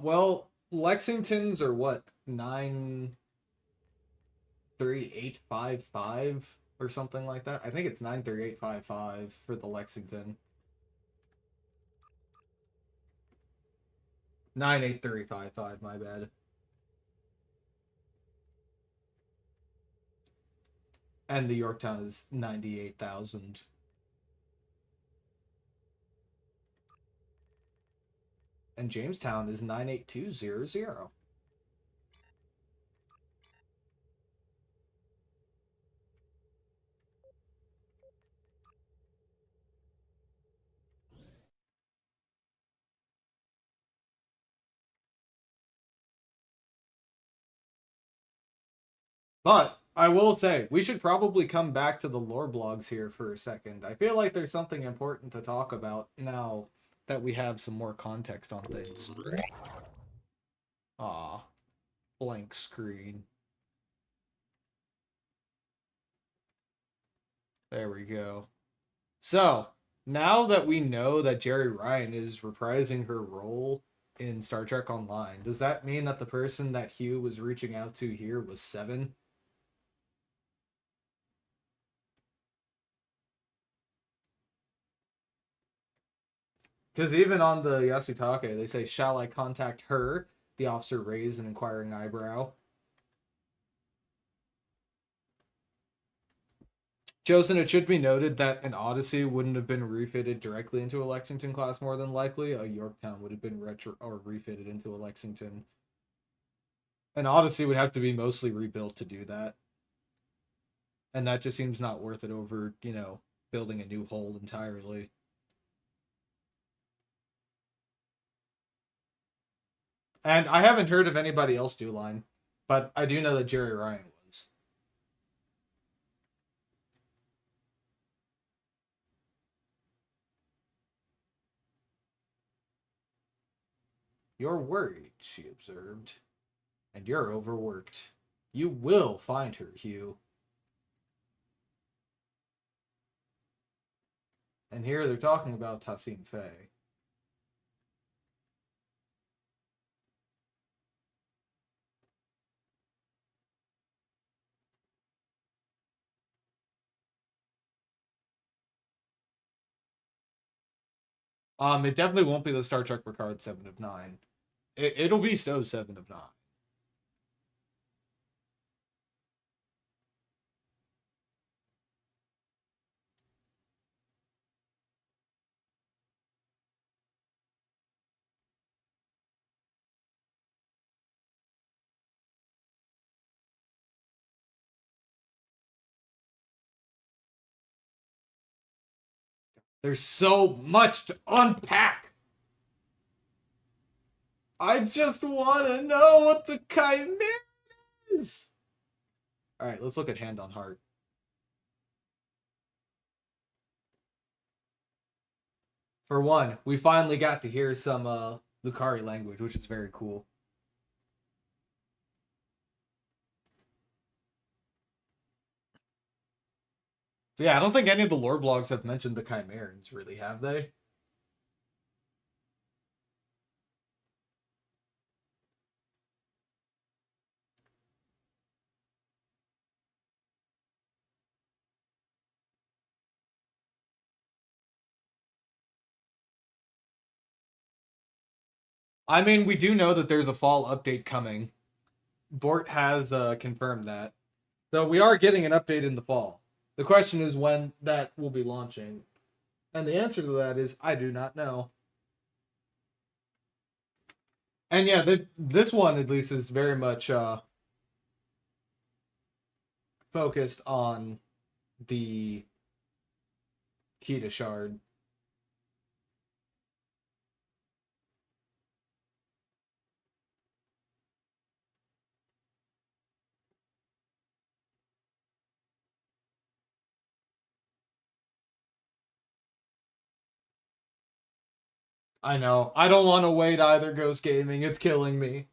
Well, Lexington's are what, 93855 or something like that. I think it's 93855 for the Lexington. 98355, my bad. And the Yorktown is 98,000. And Jamestown is 98200. But I will say, we should probably come back to the lore blogs here for a second. I feel like there's something important to talk about now that we have some more context on things. Aw, blank screen. There we go. So, now that we know that Jerry Ryan is reprising her role in Star Trek Online, does that mean that the person that Hugh was reaching out to here was Seven? Because even on the Yasutake, they say, "Shall I contact her?" The officer raised an inquiring eyebrow. Chosen, it should be noted that an Odyssey wouldn't have been refitted directly into a Lexington class more than likely. A Yorktown would have been retro or refitted into a Lexington. An Odyssey would have to be mostly rebuilt to do that. And that just seems not worth it over, you know, building a new hull entirely. And I haven't heard of anybody else do line, but I do know that Jerry Ryan was. "You're worried," she observed, "and you're overworked. You will find her, Hugh." And here they're talking about Tassim Faye. It definitely won't be the Star Trek Picard 7 of 9. It'll be STO 7 of 9. There's so much to unpack. I just want to know what the Chimera is. All right, let's look at Hand on Heart. For one, we finally got to hear some Lucari language, which is very cool. But yeah, I don't think any of the lore blogs have mentioned the Chimerans, really, have they? I mean, we do know that there's a fall update coming. Bort has confirmed that. So we are getting an update in the fall. The question is when that will be launching. And the answer to that is, I do not know. And yeah, this one at least is very much focused on the Kita shard. I know. I don't want to wait either, Ghost Gaming. It's killing me.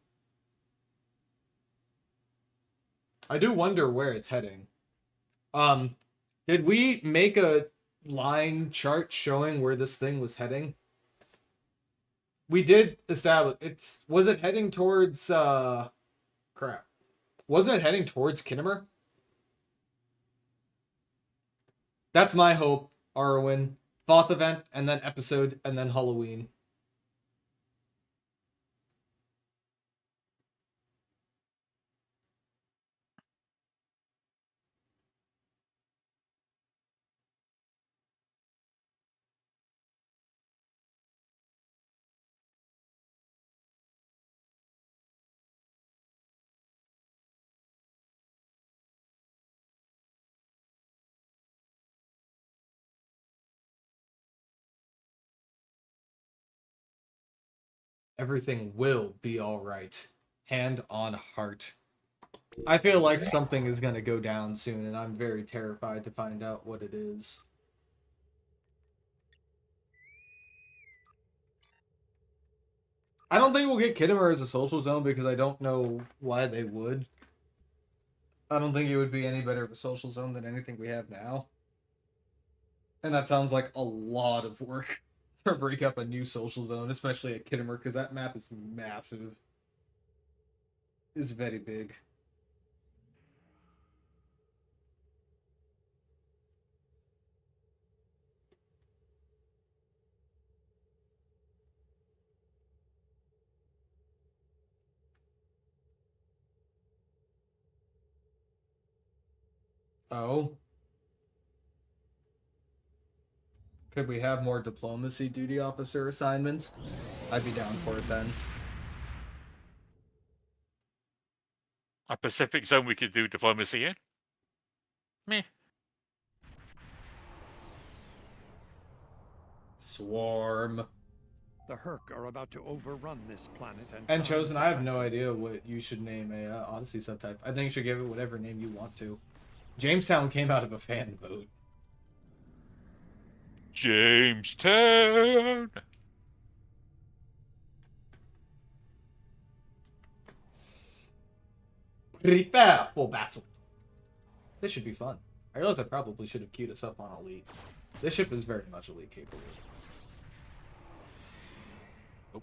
I do wonder where it's heading. Did we make a line chart showing where this thing was heading? We did establish was it heading towards crap. Wasn't it heading towards Kinnemer? That's my hope, Arwen. Thoth event, and then episode, and then Halloween. Everything will be alright. Hand on heart. I feel like something is going to go down soon, and I'm very terrified to find out what it is. I don't think we'll get Kittimer as a social zone because I don't know why they would. I don't think it would be any better of a social zone than anything we have now. And that sounds like a lot of work to break up a new social zone, especially at Kittimer, because that map is massive. It's very big. Oh. Could we have more diplomacy duty officer assignments? I'd be down for it then. A Pacific zone we could do diplomacy in? Meh. Swarm. The Herc are about to overrun this planet and Chosen, I have no idea what you should name a Odyssey subtype. I think you should give it whatever name you want to. Jamestown came out of a fan vote. Jamestown! Prepare for battle. This should be fun. I realize I probably should have queued us up on Elite. This ship is very much Elite capable. Oh.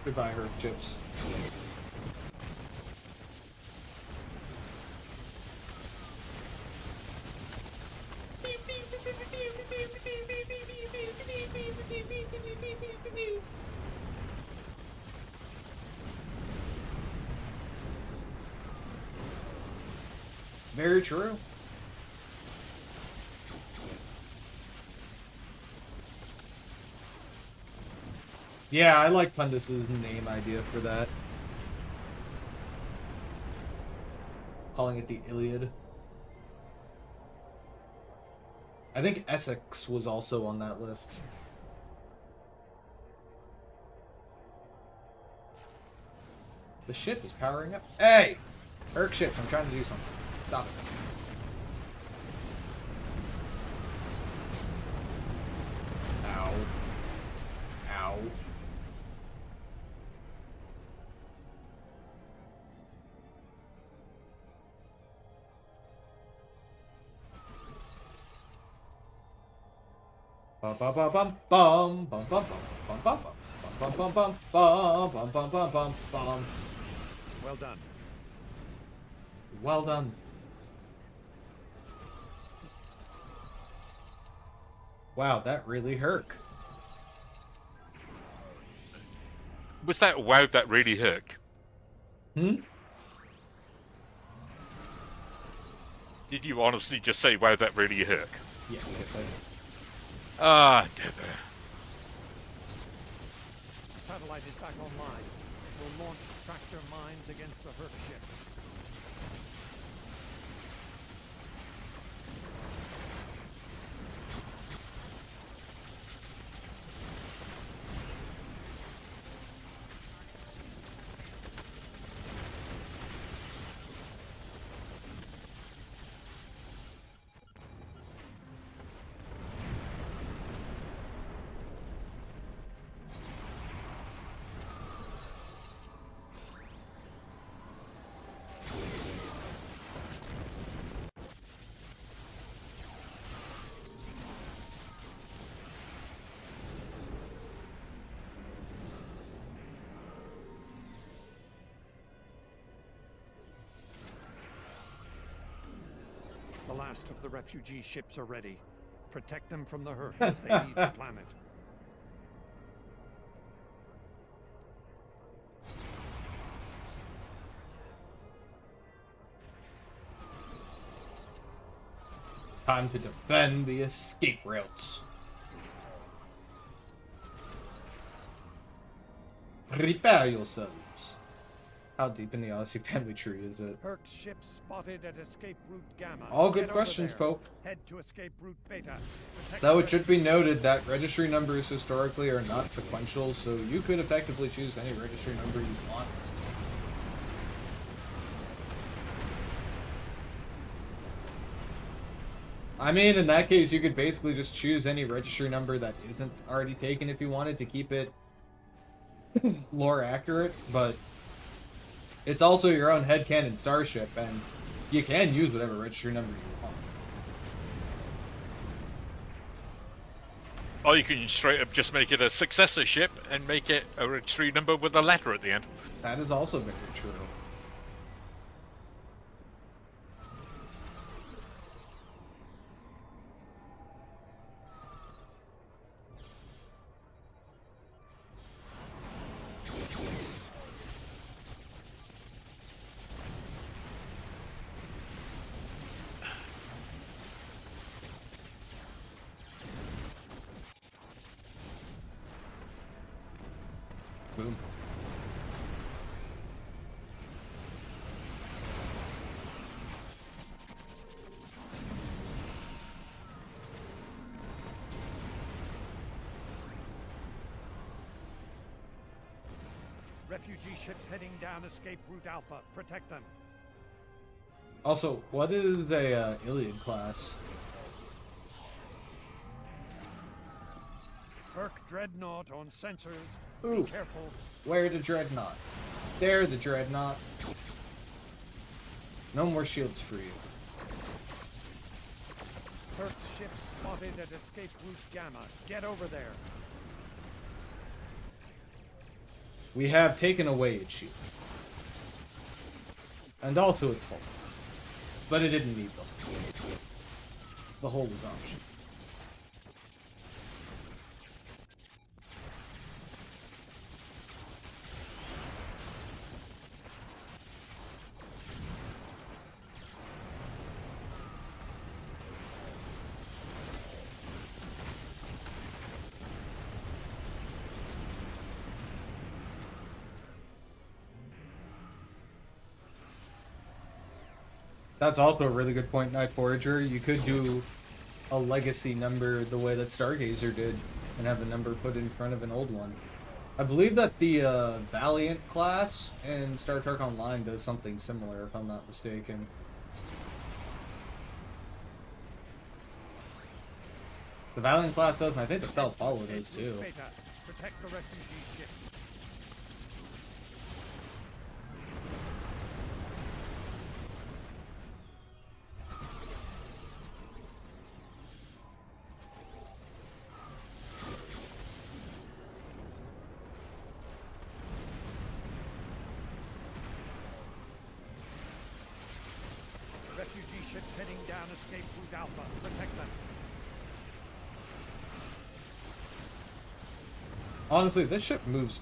Goodbye, her chips. Very true. Yeah, I like Pundus's name idea for that. Calling it the Iliad. I think Essex was also on that list. The ship is powering up. Hey! Erk ship, I'm trying to do something. Stop it. Ow. Ow. Bum bum bum bum bum bum bum bum bum bum bum bum bum bum bum bum bum bum. Well done. Well done. Wow, that really hurt. Was that wow that really hurt? Hmm? Did you honestly just say wow that really hurt? Yes, I did. Ah, never. The satellite is back online. It will launch tractor mines against the Herc ships. last of the refugee ships are ready. Protect them from the hurt as they leave the planet. Time to defend the escape routes. Prepare yourselves. How deep in the Odyssey family tree is it? Herc's ship spotted at escape route Gamma. All good Get questions, over there. Pope. Head to escape route Beta. Protect Though the it should be noted that registry numbers historically are not sequential, so you could effectively choose any registry number you want. I mean, in that case, you could basically just choose any registry number that isn't already taken if you wanted to keep it lore accurate, but it's also your own headcanon starship, and you can use whatever registry number you want. Or you can straight up just make it a successor ship and make it a registry number with a letter at the end. That is also very true. Boom. refugee ships heading down escape route Alpha. Protect them. Also, what is a Iliad class? Herc Dreadnought on sensors. Ooh. Be careful. Where the Dreadnought? There, the Dreadnought. No more shields for you. Herc's ship spotted at escape route Gamma. Get over there. We have taken away its shield. And also its hull. But it didn't need the hull. The hull was optional. That's also a really good point, Night Forager. You could do a legacy number the way that Stargazer did, and have a number put in front of an old one. I believe that the Valiant class in Star Trek Online does something similar, if I'm not mistaken. The Valiant class does, and I think the Sao Paulo does too. Protect the refugee ships. Refugee ships heading down escape route Alpha. Protect them. Honestly, this ship moves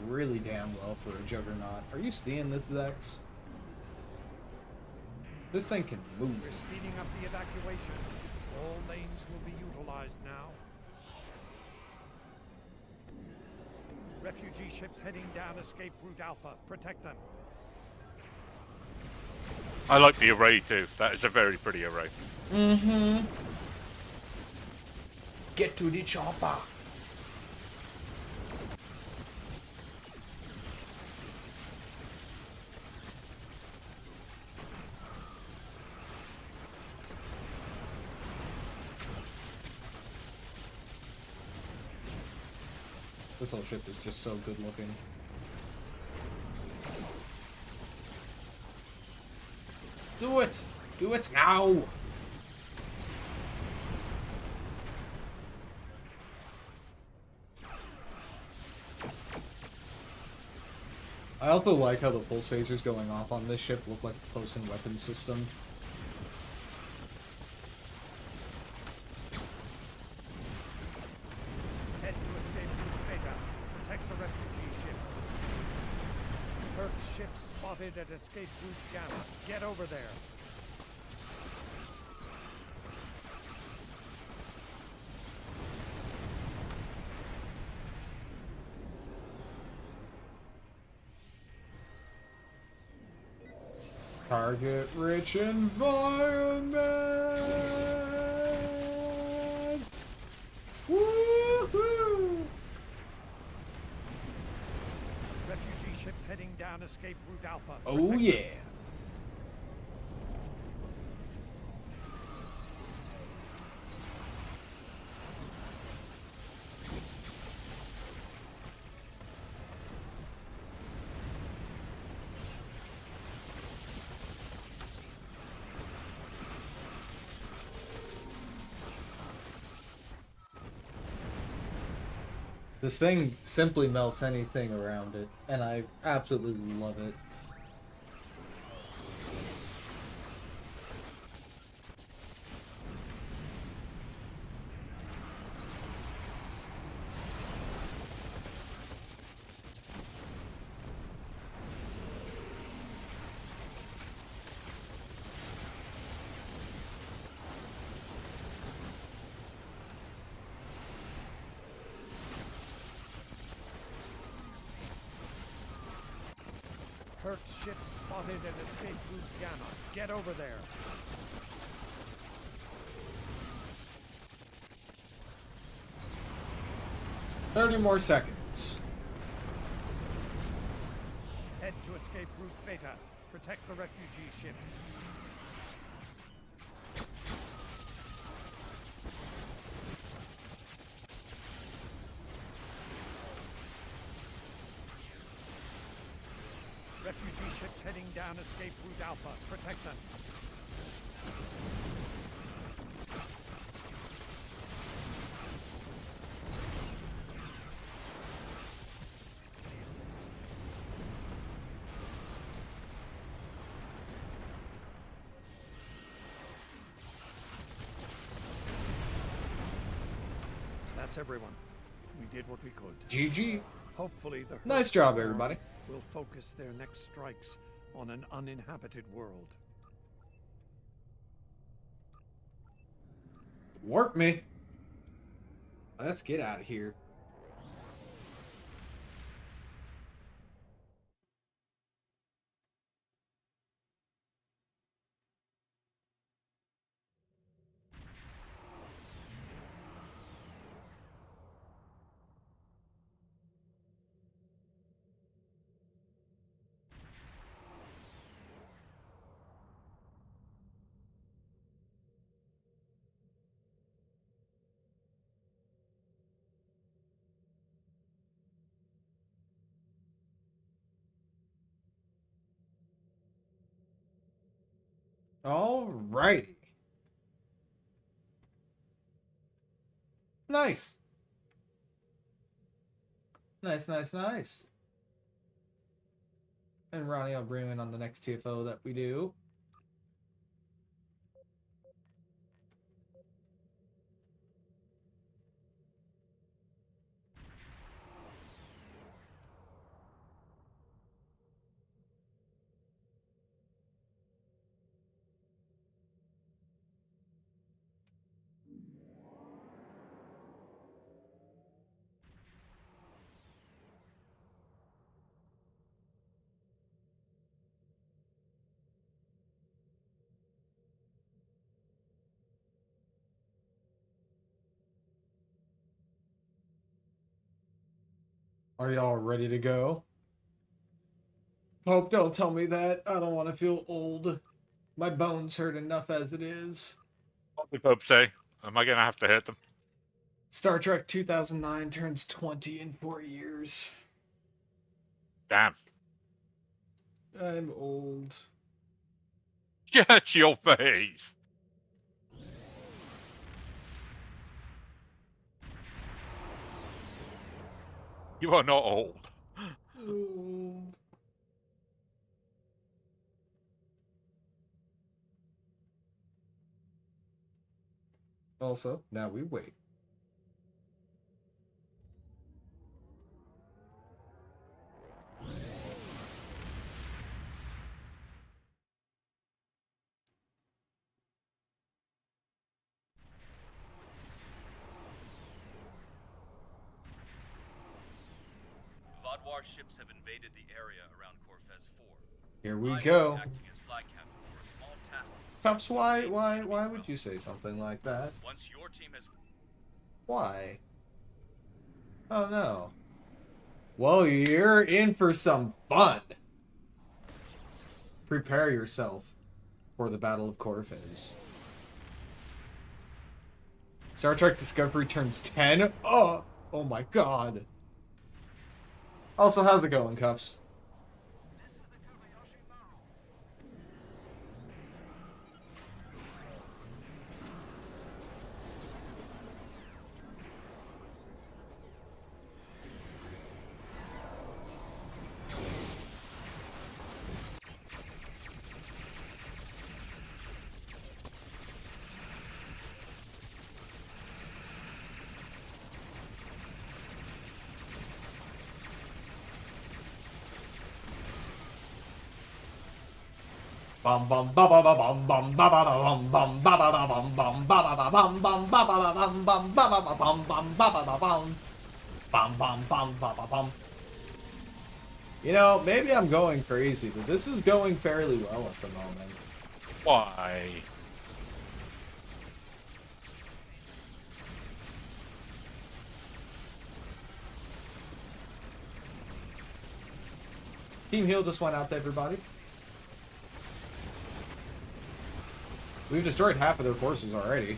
really damn well for a Juggernaut. Are you seeing this, Zex? This thing can move. We're speeding up the evacuation. All lanes will be utilized now. Refugee ships heading down escape route Alpha. Protect them. I like the array too. That is a very pretty array. Mm-hmm. Get to the chopper. This whole ship is just so good looking. Do it! Do it now! I also like how the pulse phasers going off on this ship look like a close-in weapon system. Hurt ship spotted at escape route Gamma. Get over there. Target rich environment. Woohoo! Refugee ships heading down escape route Alpha. Oh Protect yeah. them. This thing simply melts anything around it, and I absolutely love it. Hurt ship spotted at escape route Gamma. Get over there. 30 more seconds. Head to escape route Beta. Protect the refugee ships. Refugee ships heading down escape route Alpha. Protect them. That's everyone. We did what we could. GG. Hopefully the Nice job, everybody. Will focus their next strikes on an uninhabited world. Work me. Let's get out of here. Alrighty. Nice. Nice. And Ronnie, I'll bring in on the next TFO that we do. Are y'all ready to go? Hope don't tell me that. I don't want to feel old. My bones hurt enough as it is. What did Pope say? Am I gonna have to hit them? Star Trek 2009 turns 20 in 4 years. Damn. I'm old. Shut your face. You are not old. Old. Also, now we wait. warships have invaded the area around Corfez 4. Here we I go. am acting as flag captain for a small task force. Cups, why would you say something like that? Once your team has... Why? Oh no. Well, you're in for some fun. Prepare yourself for the Battle of Corfez. Star Trek Discovery turns 10? Oh my god. Also, how's it going, Cuffs? Bum bum ba ba ba bum bum ba ba ba bum bum ba ba ba bum bum ba ba ba bum bum ba ba ba bum bum ba ba ba bum bum ba ba ba bum bum ba ba bum. You know, maybe I'm going crazy, but this is going fairly well at the moment. Why? Team Heal just went out to everybody. We've destroyed half of their forces already.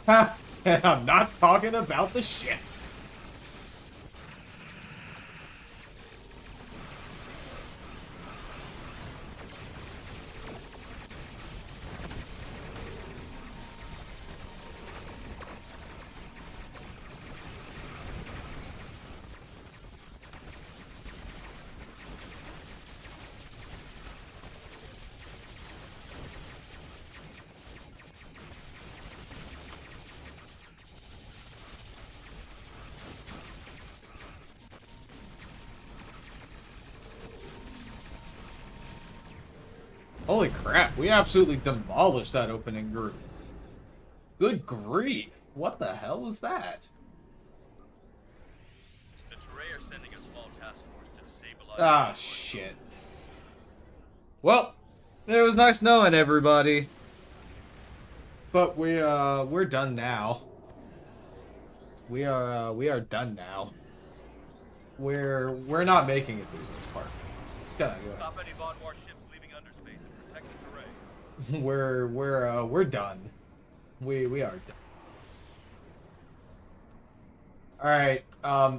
Ha! And I'm not talking about the ship. Holy crap, we absolutely demolished that opening group. Good grief. What the hell was that? The Teray are sending a small task force to destabilize... Ah, shit. Well, it was nice knowing everybody. But we're done now. We are done now. We're not making it through this part. It's gotta go. Stop any Von War ships leaving underspace and protect the Teray. We're done. We are done. Alright,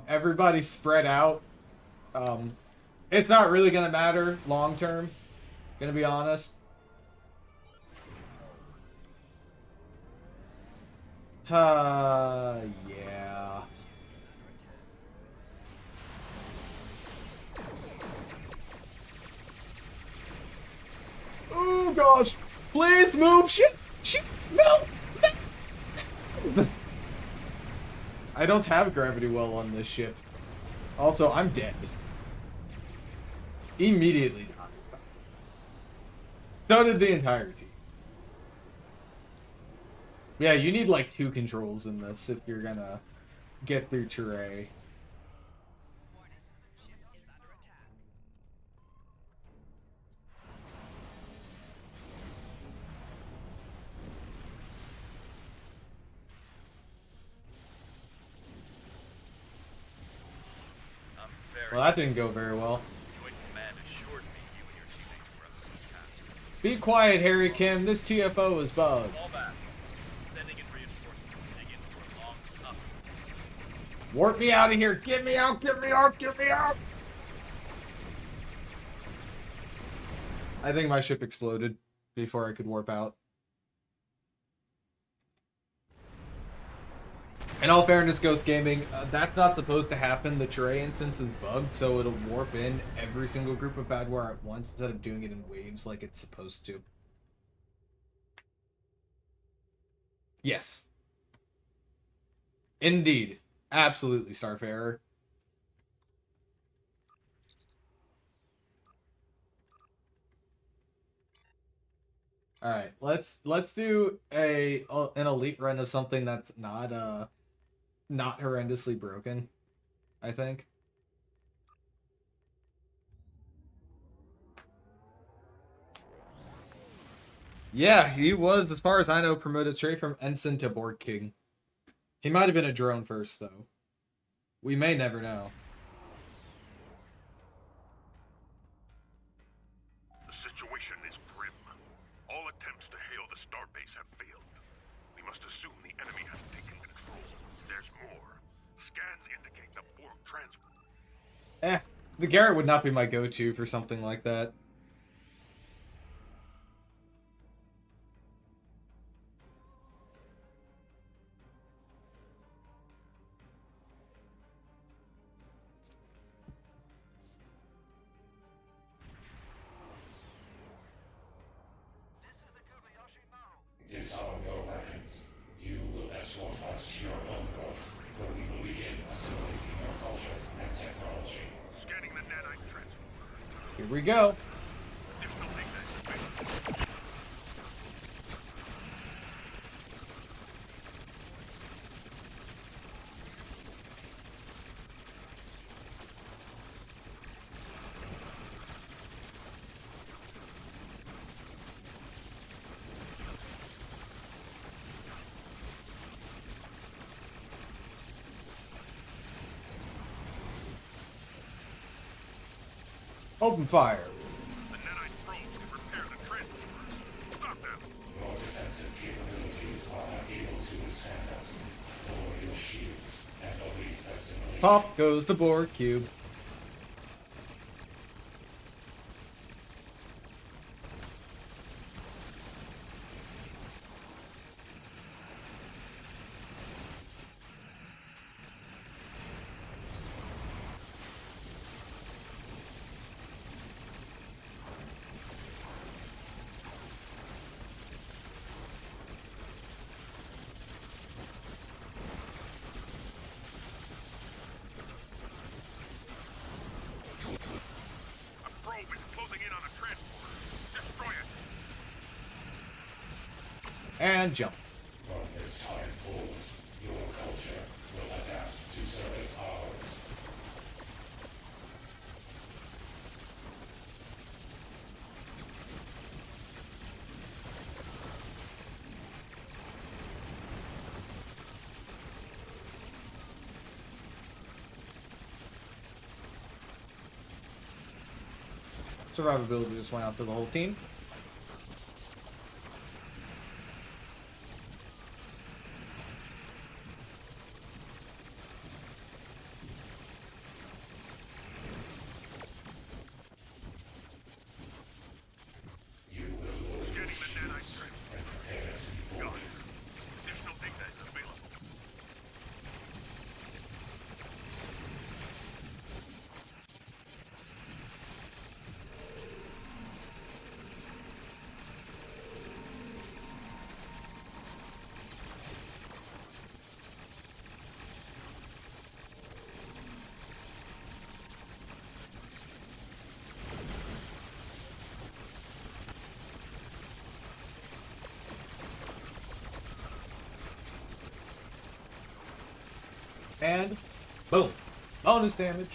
everybody spread out. It's not really gonna matter long term, gonna be honest. Yeah. Oh gosh! Please move! Shit! Shit! No! No! I don't have gravity well on this ship. Also, I'm dead. Immediately died. So did the entire team. Yeah, you need like 2 controls in this if you're gonna get through Teray. Well, that didn't go very well. Be quiet, Harry Kim. This TFO is bugged. Warp me out of here. Get me out. Get me out. Get me out. I think my ship exploded before I could warp out. In all fairness, Ghost Gaming, that's not supposed to happen. The Teray instance is bugged, so it'll warp in every single group of Bad War at once instead of doing it in waves like it's supposed to. Yes. Indeed. Absolutely, Starfarer. Alright, let's do an elite run of something that's not not horrendously broken, I think. Yeah, he was, as far as I know, promoted straight from Ensign to Borg King. He might have been a drone first, though. We may never know. The situation is grim. All attempts to hail the starbase have failed. We must assume the enemy has taken control. There's more. Scans indicate the Borg transport. The Garrett would not be my go-to for something like that. Disarm your weapons. You will escort us to your home world, where we will begin assimilating your culture and technology. Scanning the nanite transformer. Here we go. Additional data. Open fire. The nanite probes can repair the transformers. Stop them. Your defensive capabilities are unable to withstand us. Lower your shields and await assimilation. Pop goes the Borg cube. And jump. From this time forward, your culture will adapt to service ours. Survivability just went out to the whole team. And boom, bonus damage.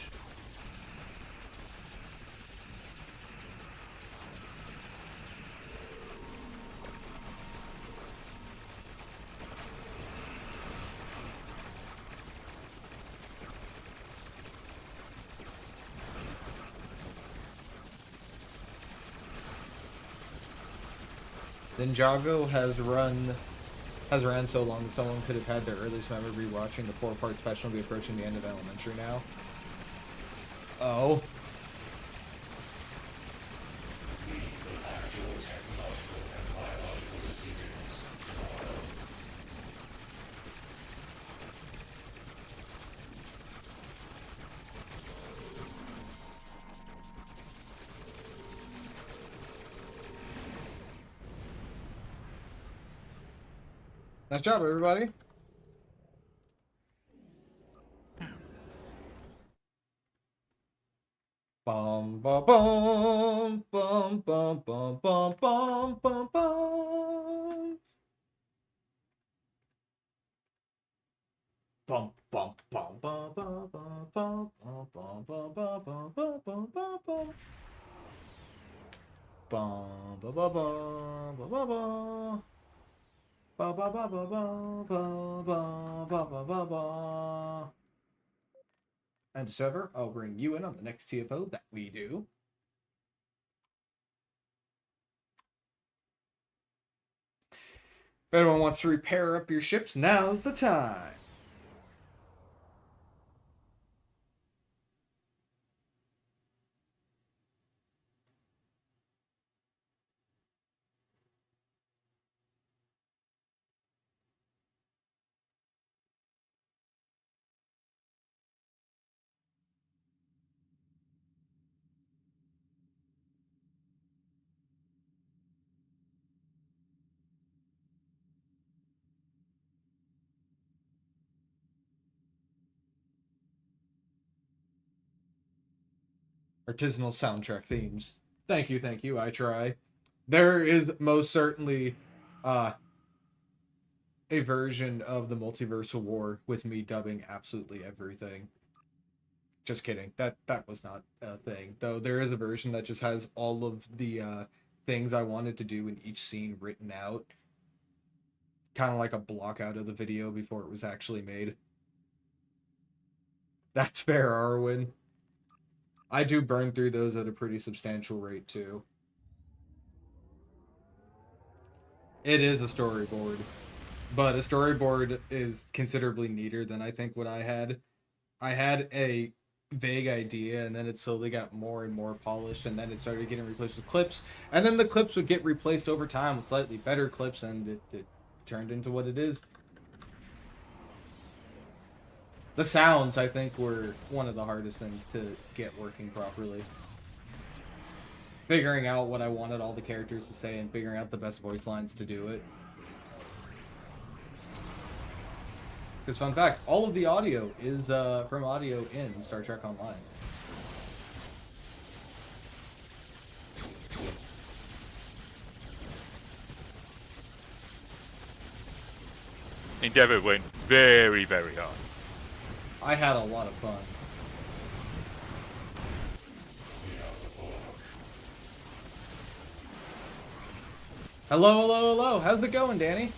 Ninjago has ran so long that someone could have had their earliest memory rewatching the 4-part special and be approaching the end of elementary now. Oh. Nice job, everybody. Bum bum bum bum bum bum bum bum bum bum. Bum Bum bum bum bum bum bum bum bum bum bum bum bum bum bum bum. Bum ba ba bum ba ba ba. Ba ba ba ba ba ba ba ba ba ba ba. And to server, I'll bring you in on the next TFO that we do. If anyone wants to repair up your ships, now's the time. Artisanal soundtrack themes. Thank you, I try. There is most certainly a version of the Multiversal War with me dubbing absolutely everything. Just kidding. That was not a thing. Though there is a version that just has all of the things I wanted to do in each scene written out. Kind of like a block out of the video before it was actually made. That's fair, Arwen. I do burn through those at a pretty substantial rate, too. It is a storyboard. But a storyboard is considerably neater than I think what I had. I had a vague idea, and then it slowly got more and more polished, and then it started getting replaced with clips. And then the clips would get replaced over time with slightly better clips, and it turned into what it is. The sounds, I think, were one of the hardest things to get working properly. Figuring out what I wanted all the characters to say and figuring out the best voice lines to do it. Because, fun fact, all of the audio is from audio in Star Trek Online. Endeavor went very, very hard. I had a lot of fun. Hello, hello, hello. How's it going, Danny?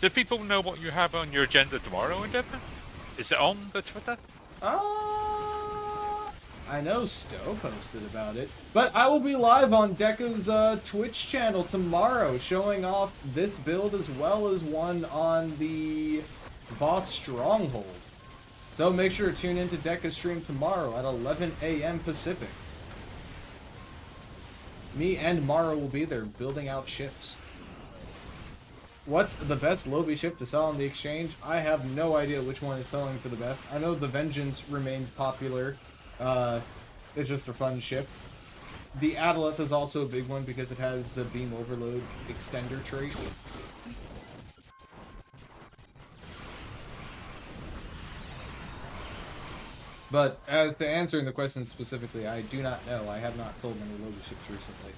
Do people know what you have on your agenda tomorrow, Endeavor? Is it on the Twitter? I know STO posted about it, but I will be live on Deca's Twitch channel tomorrow, showing off this build as well as one on the Voth Stronghold. So make sure to tune into Deca's stream tomorrow at 11 a.m. Pacific. Me and Mara will be there building out ships. What's the best Lobby ship to sell on the exchange? I have no idea which one is selling for the best. I know the Vengeance remains popular. It's just a fun ship. The Adeleth is also a big one because it has the beam overload extender trait. But as to answering the question specifically, I do not know. I have not sold many Lobby ships recently.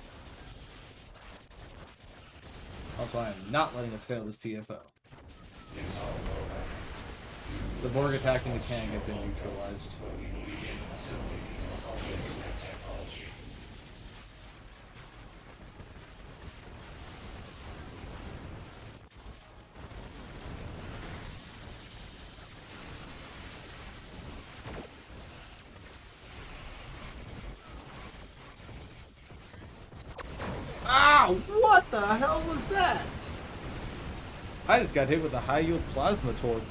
Also, I am not letting us fail this TFO. The Borg attacking the Kang have been neutralized. Ow! What the hell was that? I just got hit with a high-yield plasma torp.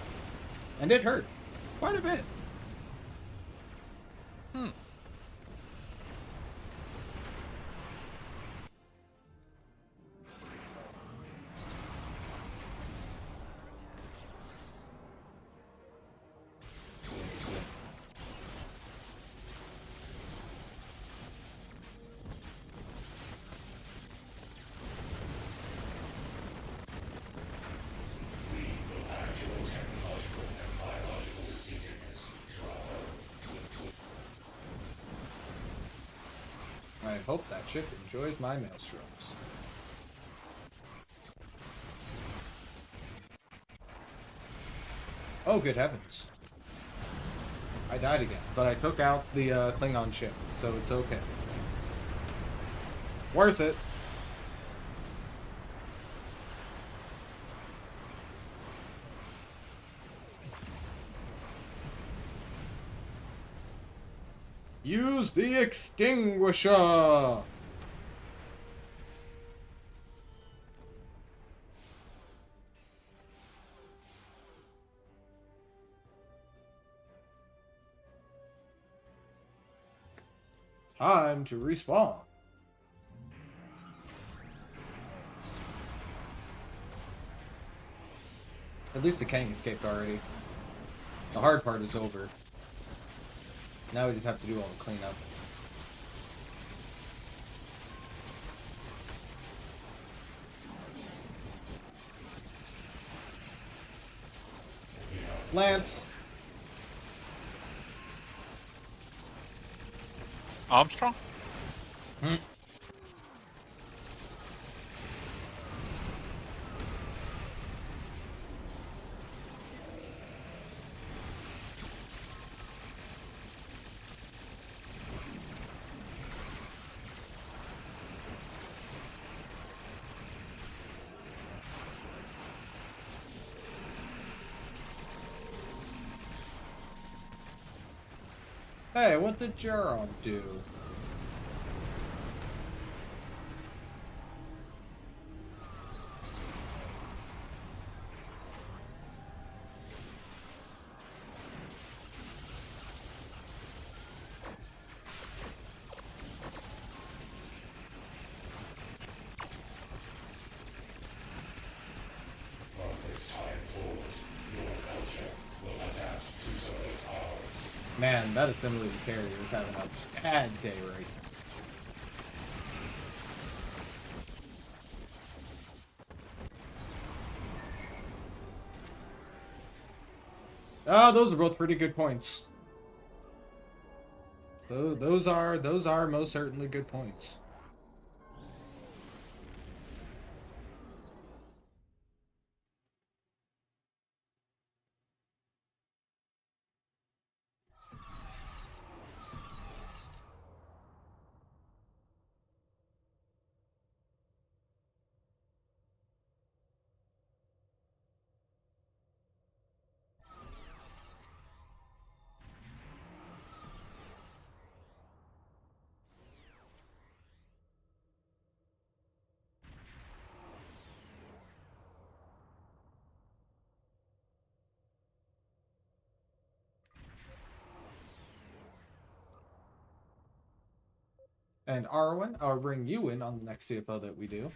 And it hurt. Quite a bit. I hope that ship enjoys my maelstroms. Oh, good heavens. I died again, but I took out the Klingon ship, so it's okay. Worth it. Use the extinguisher! Time to respawn. At least the Kang escaped already. The hard part is over. Now we just have to do all the cleanup. Lance. Armstrong? Hmm. Hey, what did Gerald do? From this time forward, your culture will adapt to service ours. Man, that assembly carrier is having a bad day right now. Oh, those are both pretty good points. Those are most certainly good points. And Arwen, I'll bring you in on the next CFO that we do.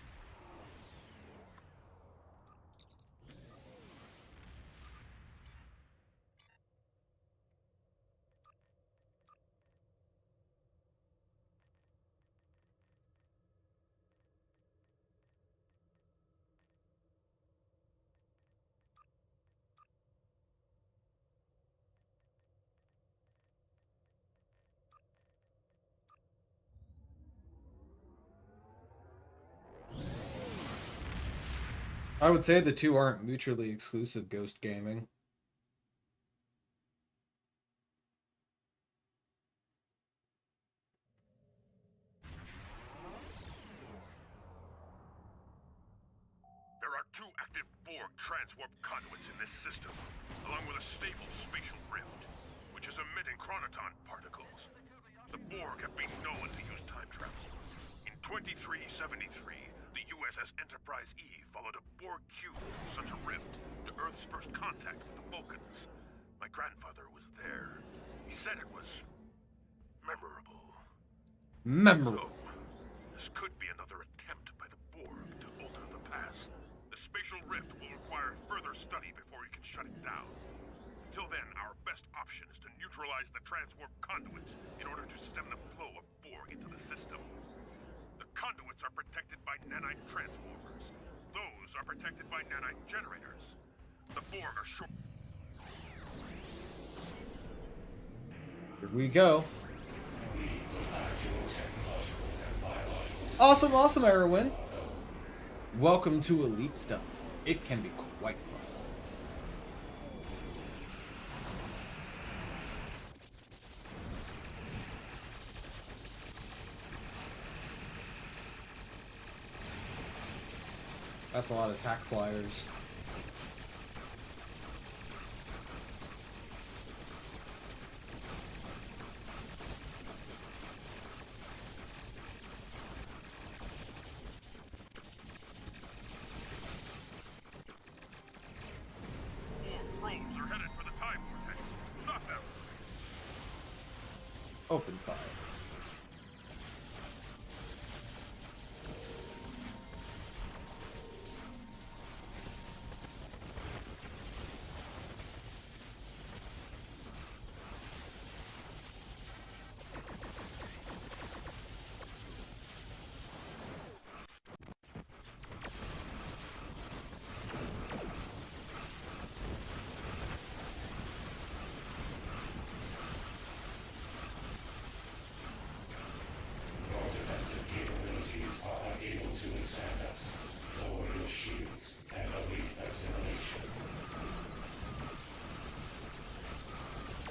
I would say the two aren't mutually exclusive, Ghost Gaming. There are two active Borg transwarp conduits in this system, along with a stable spatial rift, which is emitting chronoton particles. The Borg have been known to use time travel. In 2373, the USS Enterprise E followed a Borg cube through such a rift to Earth's first contact with the Vulcans. My grandfather was there. He said it was memorable. Memorable. This could be another attempt by the Borg to alter the past. The spatial rift will require further study before we can shut it down. Till then, our best option is to neutralize the transwarp conduits in order to stem the flow of Borg into the system. The conduits are protected by nanite transformers. Those are protected by nanite generators. The Borg are short. Here we go. Awesome, awesome, Erwin. Welcome to Elite Stuff. It can be quite fun. That's a lot of attack flyers. Open fire.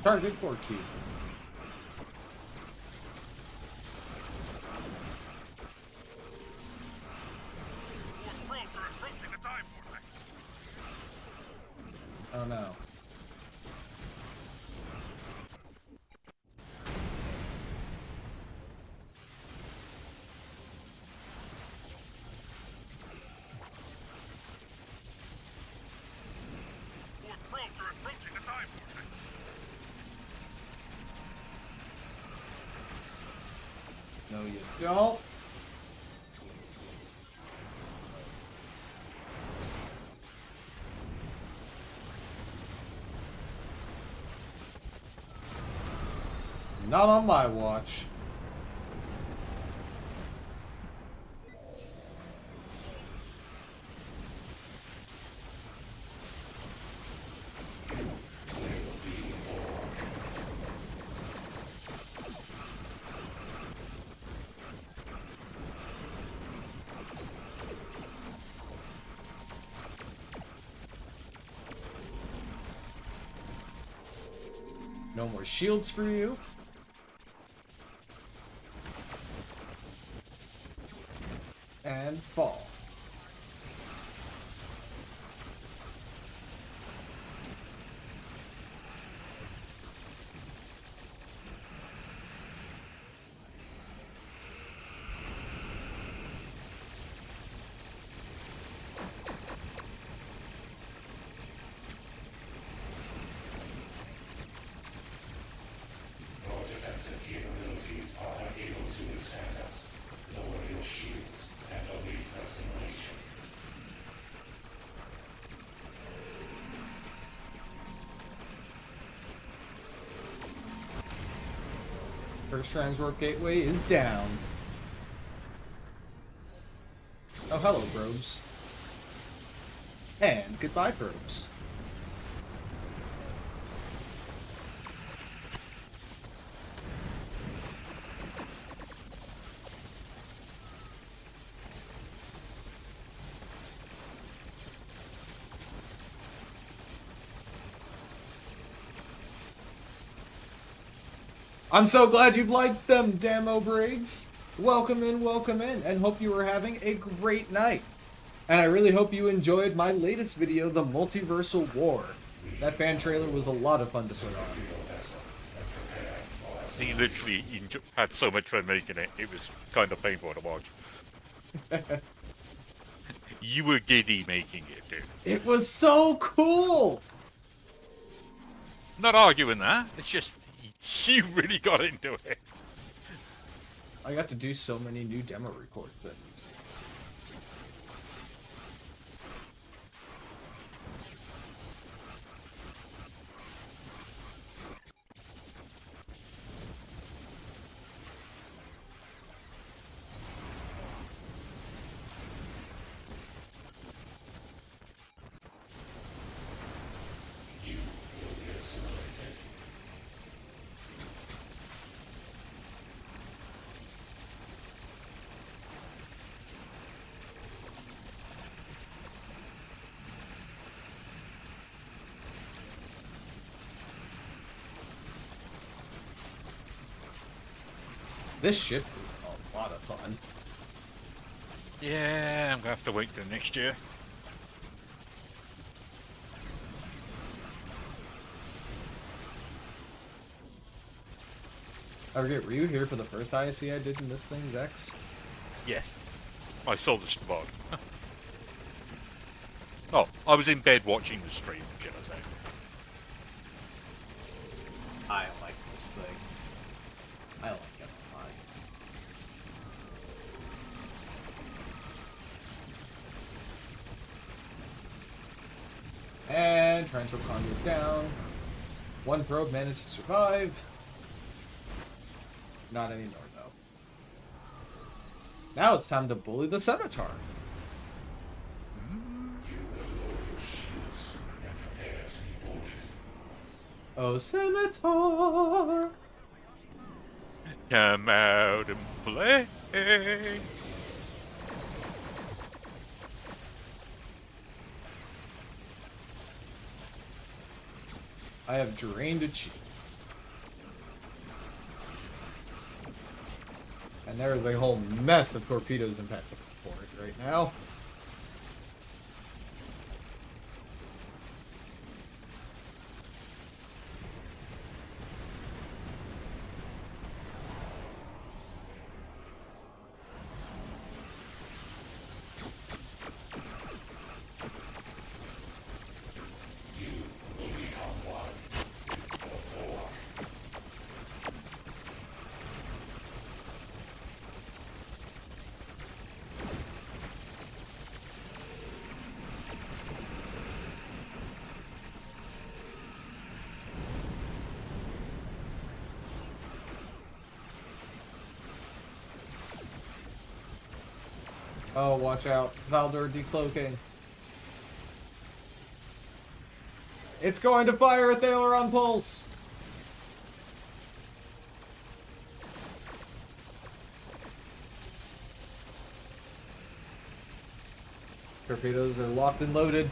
Target core key. Oh no. No, you don't. Not on my watch. No more shields for you. And fall. First Transwarp Gateway is down. Oh, hello, probes. And goodbye, probes. I'm so glad you've liked them, Damo Briggs. Welcome in, and hope you are having a great night. And I really hope you enjoyed my latest video, the Multiversal War. That fan trailer was a lot of fun to put on. He literally had so much fun making it, it was kind of painful to watch. You were giddy making it, dude. It was so cool! Not arguing that, it's just, you really got into it. I got to do so many new demo record things. This ship is a lot of fun. Yeah, I'm gonna have to wait till next year. Okay, were you here for the first ISE I did in this thing, Zex? Yes. I saw the spot. Oh, I was in bed watching the stream, shall I say. I like this thing. I like it a lot. And torrential conduit down. One probe managed to survive. Not anymore, though. Now it's time to bully the Centaur. Oh, Scimitar! Come out and play! I have drained its shields. And there's a whole mess of torpedoes impacting the port right now. Oh, watch out. Valdor decloaking. It's going to fire a Thaleron pulse! Torpedoes are locked and loaded.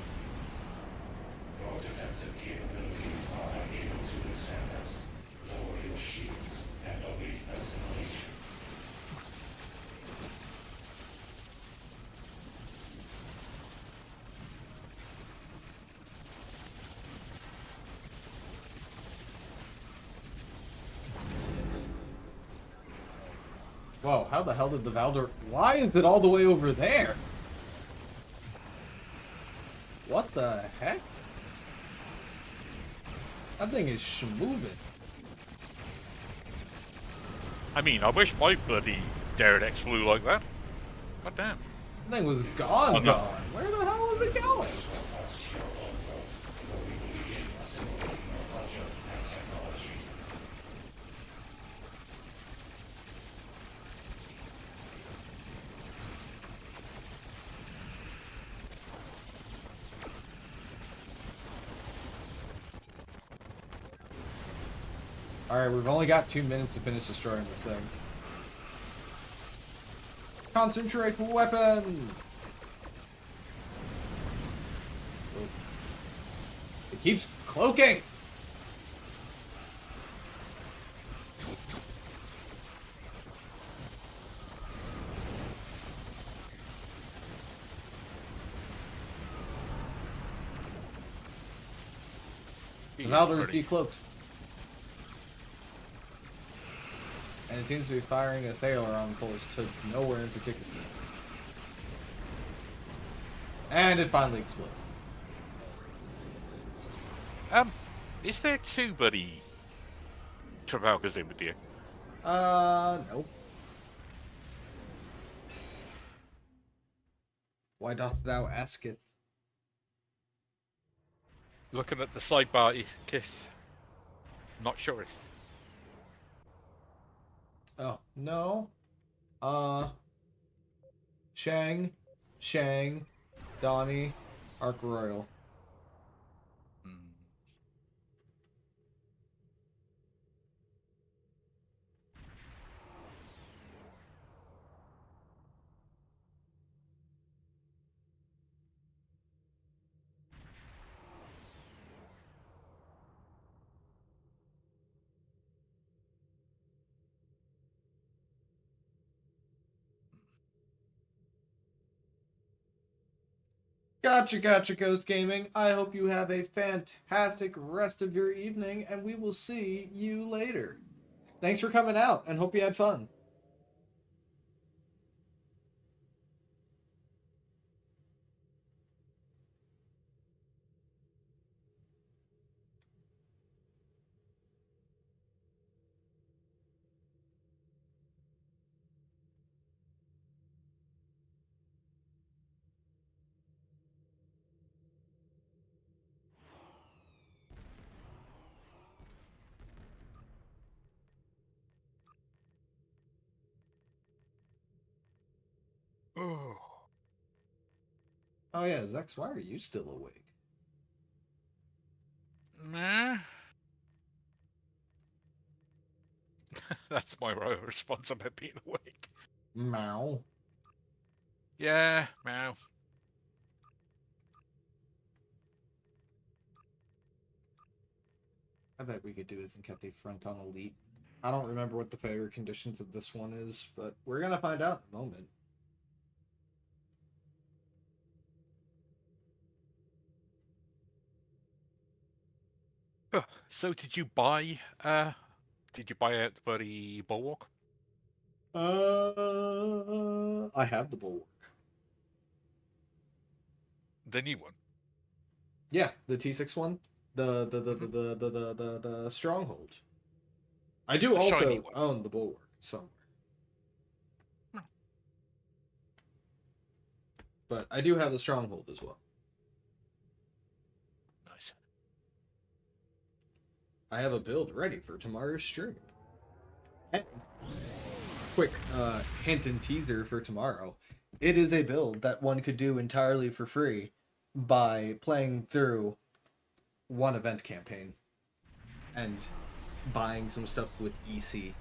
Your defensive capabilities are unable to withstand us. Lower your shields and await assimilation. Whoa, how the hell did the Valdor... Why is it all the way over there? What the heck? That thing is schmoving. I mean, I wish my bloody Derridex flew like that. God damn. That thing was gone, Oh, no. gone. Where the hell is it going? Alright, we've only got 2 minutes to finish destroying this thing. Concentrate weapon! Oh. It keeps cloaking! The Valdor's decloaked. And it seems to be firing a Thaleron pulse to nowhere in particular. And it finally exploded. Is there two buddy Trafalgars in with you? Nope. Why doth thou asketh? Looking at the sidebar, Kith. Not sure if. Oh, no. Shang, Donnie, Arc Royal. Gotcha, Ghost Gaming. I hope you have a fantastic rest of your evening, and we will see you later. thanks for coming out, and hope you had fun. Oh. Oh yeah, Zex, why are you still awake? Nah. That's my response about being awake. Meow. Yeah, meow. I bet we could do is Nkete front on Elite. I don't remember what the failure conditions of this one is, but we're gonna find out in a moment. So did you buy it for the Bulwark? I have the Bulwark. The new one? Yeah, the T6 one. The Stronghold. I do also own the Bulwark somewhere. But I do have the Stronghold as well. Nice. I have a build ready for tomorrow's stream. And quick hint and teaser for tomorrow. It is a build that one could do entirely for free by playing through one event campaign and buying some stuff with EC.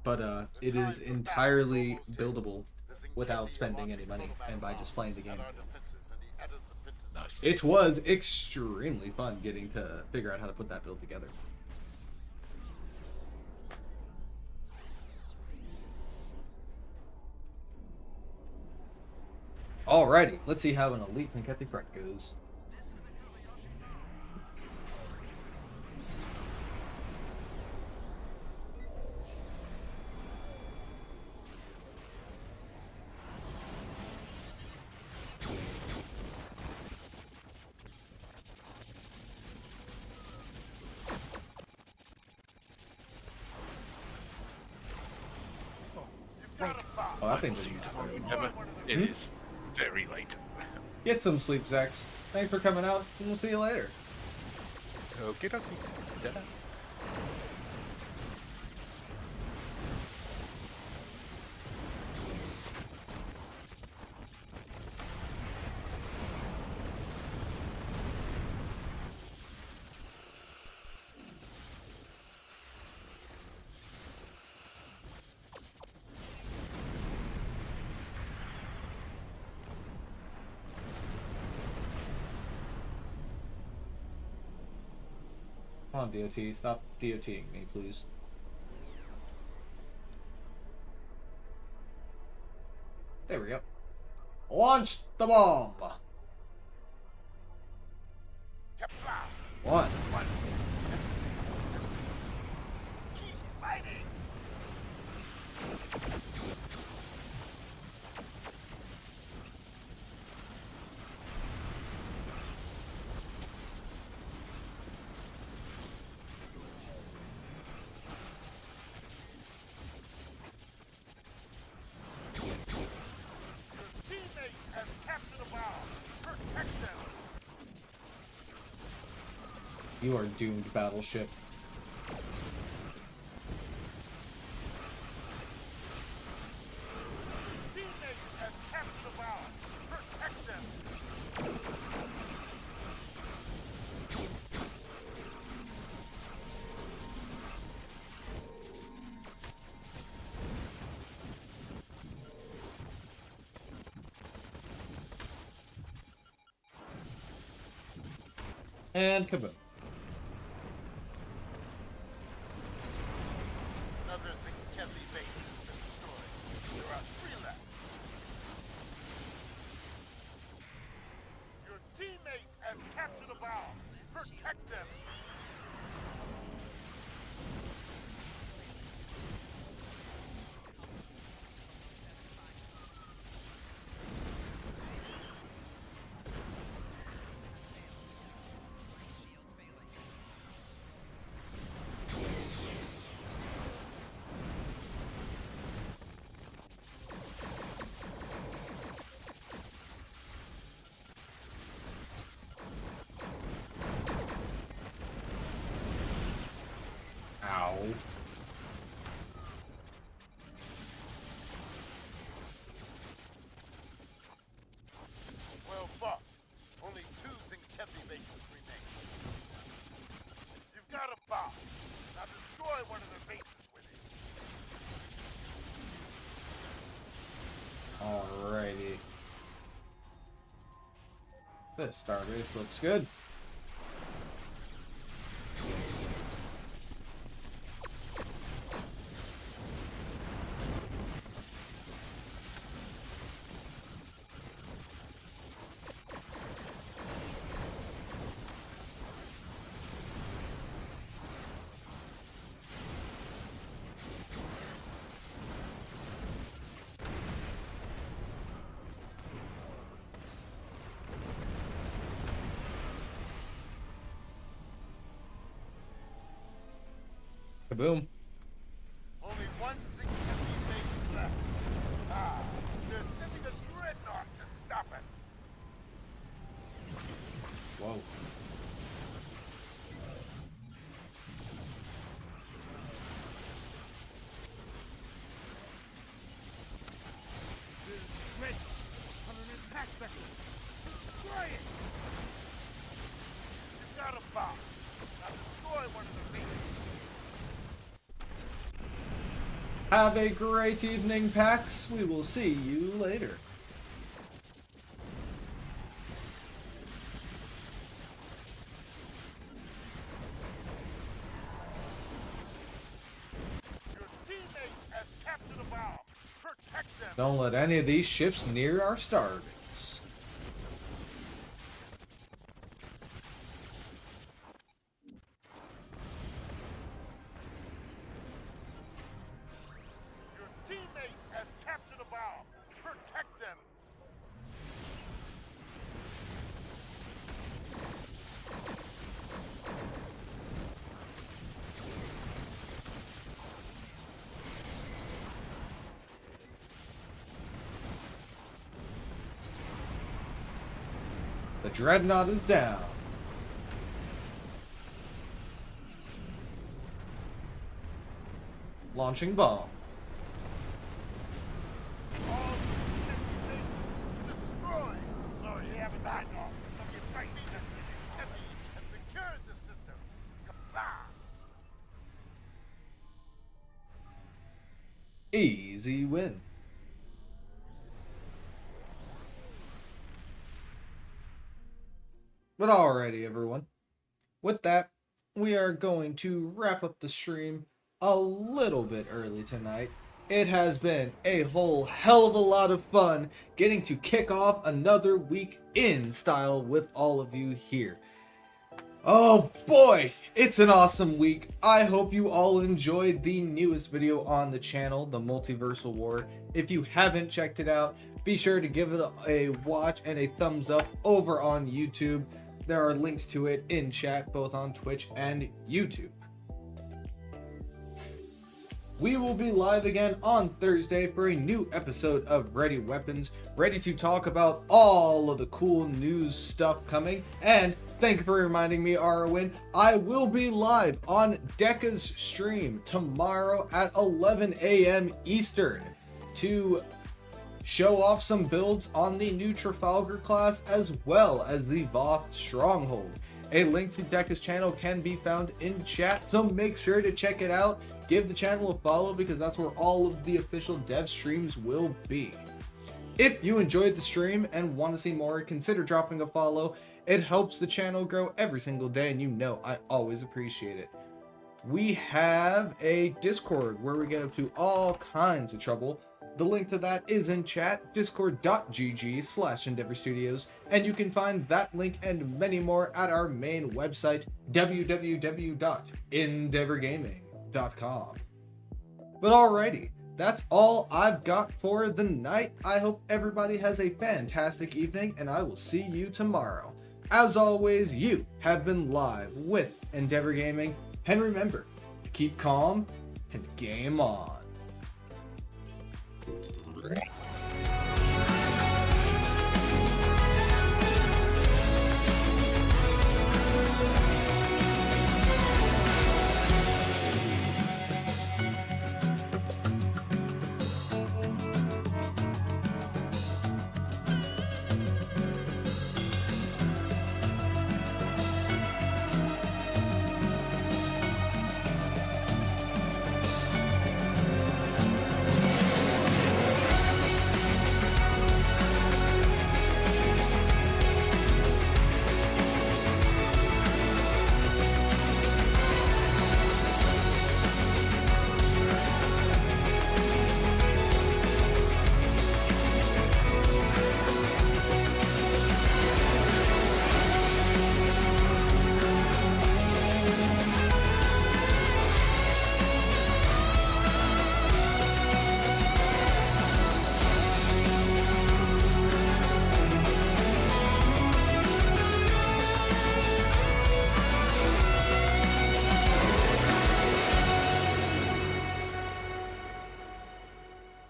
But it is entirely buildable without spending any money and by just playing the game. Nice. It was extremely fun getting to figure out how to put that build together. Alrighty, let's see how an Elite Nkete front goes. Oh, that thing's It is very late. Get some sleep, Zex. Thanks for coming out, and we'll see you later. Okie dokie. Ta-da. Come on, DOT. Stop DOTing me, please. There we go. Launch the bomb! One. You are doomed, battleship. And kaboom. Another Nkete base has been destroyed. There are 3 left. Your teammate has captured a bomb. Protect them. This Starbase looks good. Kaboom. Only one 650 base left. Ah, they're sending a dreadnought to stop us. Whoa. There's red on an attack vector. Destroy it! You've got a bomb. Now destroy one of the bases. Have a great evening, PAX. We will see you later. Your teammate has captured a bomb. Protect them. Don't let any of these ships near our Starbase. Your teammate has captured a bomb. Protect them. The Dreadnought is down. Launching bomb. All 50 bases destroyed. Lord, you haven't that long. Soviet fighting is heavy and secured the system. Kablam! Easy win. But alrighty, everyone. With that, we are going to wrap up the stream a little bit early tonight. It has been a whole hell of a lot of fun getting to kick off another week in style with all of you here. Oh boy, it's an awesome week. I hope you all enjoyed the newest video on the channel, the Multiversal War. If you haven't checked it out, be sure to give it a watch and a thumbs up over on YouTube. There are links to it in chat, both on Twitch and YouTube. We will be live again on Thursday for a new episode of Ready Weapons, ready to talk about all of the cool news stuff coming. And thank you for reminding me, Arwen, I will be live on Deca's stream tomorrow at 11 a.m. Eastern to show off some builds on the new Trafalgar class as well as the Voth Stronghold. A link to Deca's channel can be found in chat, so make sure to check it out. Give the channel a follow because that's where all of the official dev streams will be. If you enjoyed the stream and want to see more, consider dropping a follow. It helps the channel grow every single day, and you know I always appreciate it. We have a Discord where we get up to all kinds of trouble. The link to that is in chat, discord.gg/Endeavor Studios, and you can find that link and many more at our main website, www.endeavorgaming.com. But alrighty, that's all I've got for the night. I hope everybody has a fantastic evening, and I will see you tomorrow. As always, you have been live with Endeavor Gaming, and remember, keep calm and game on.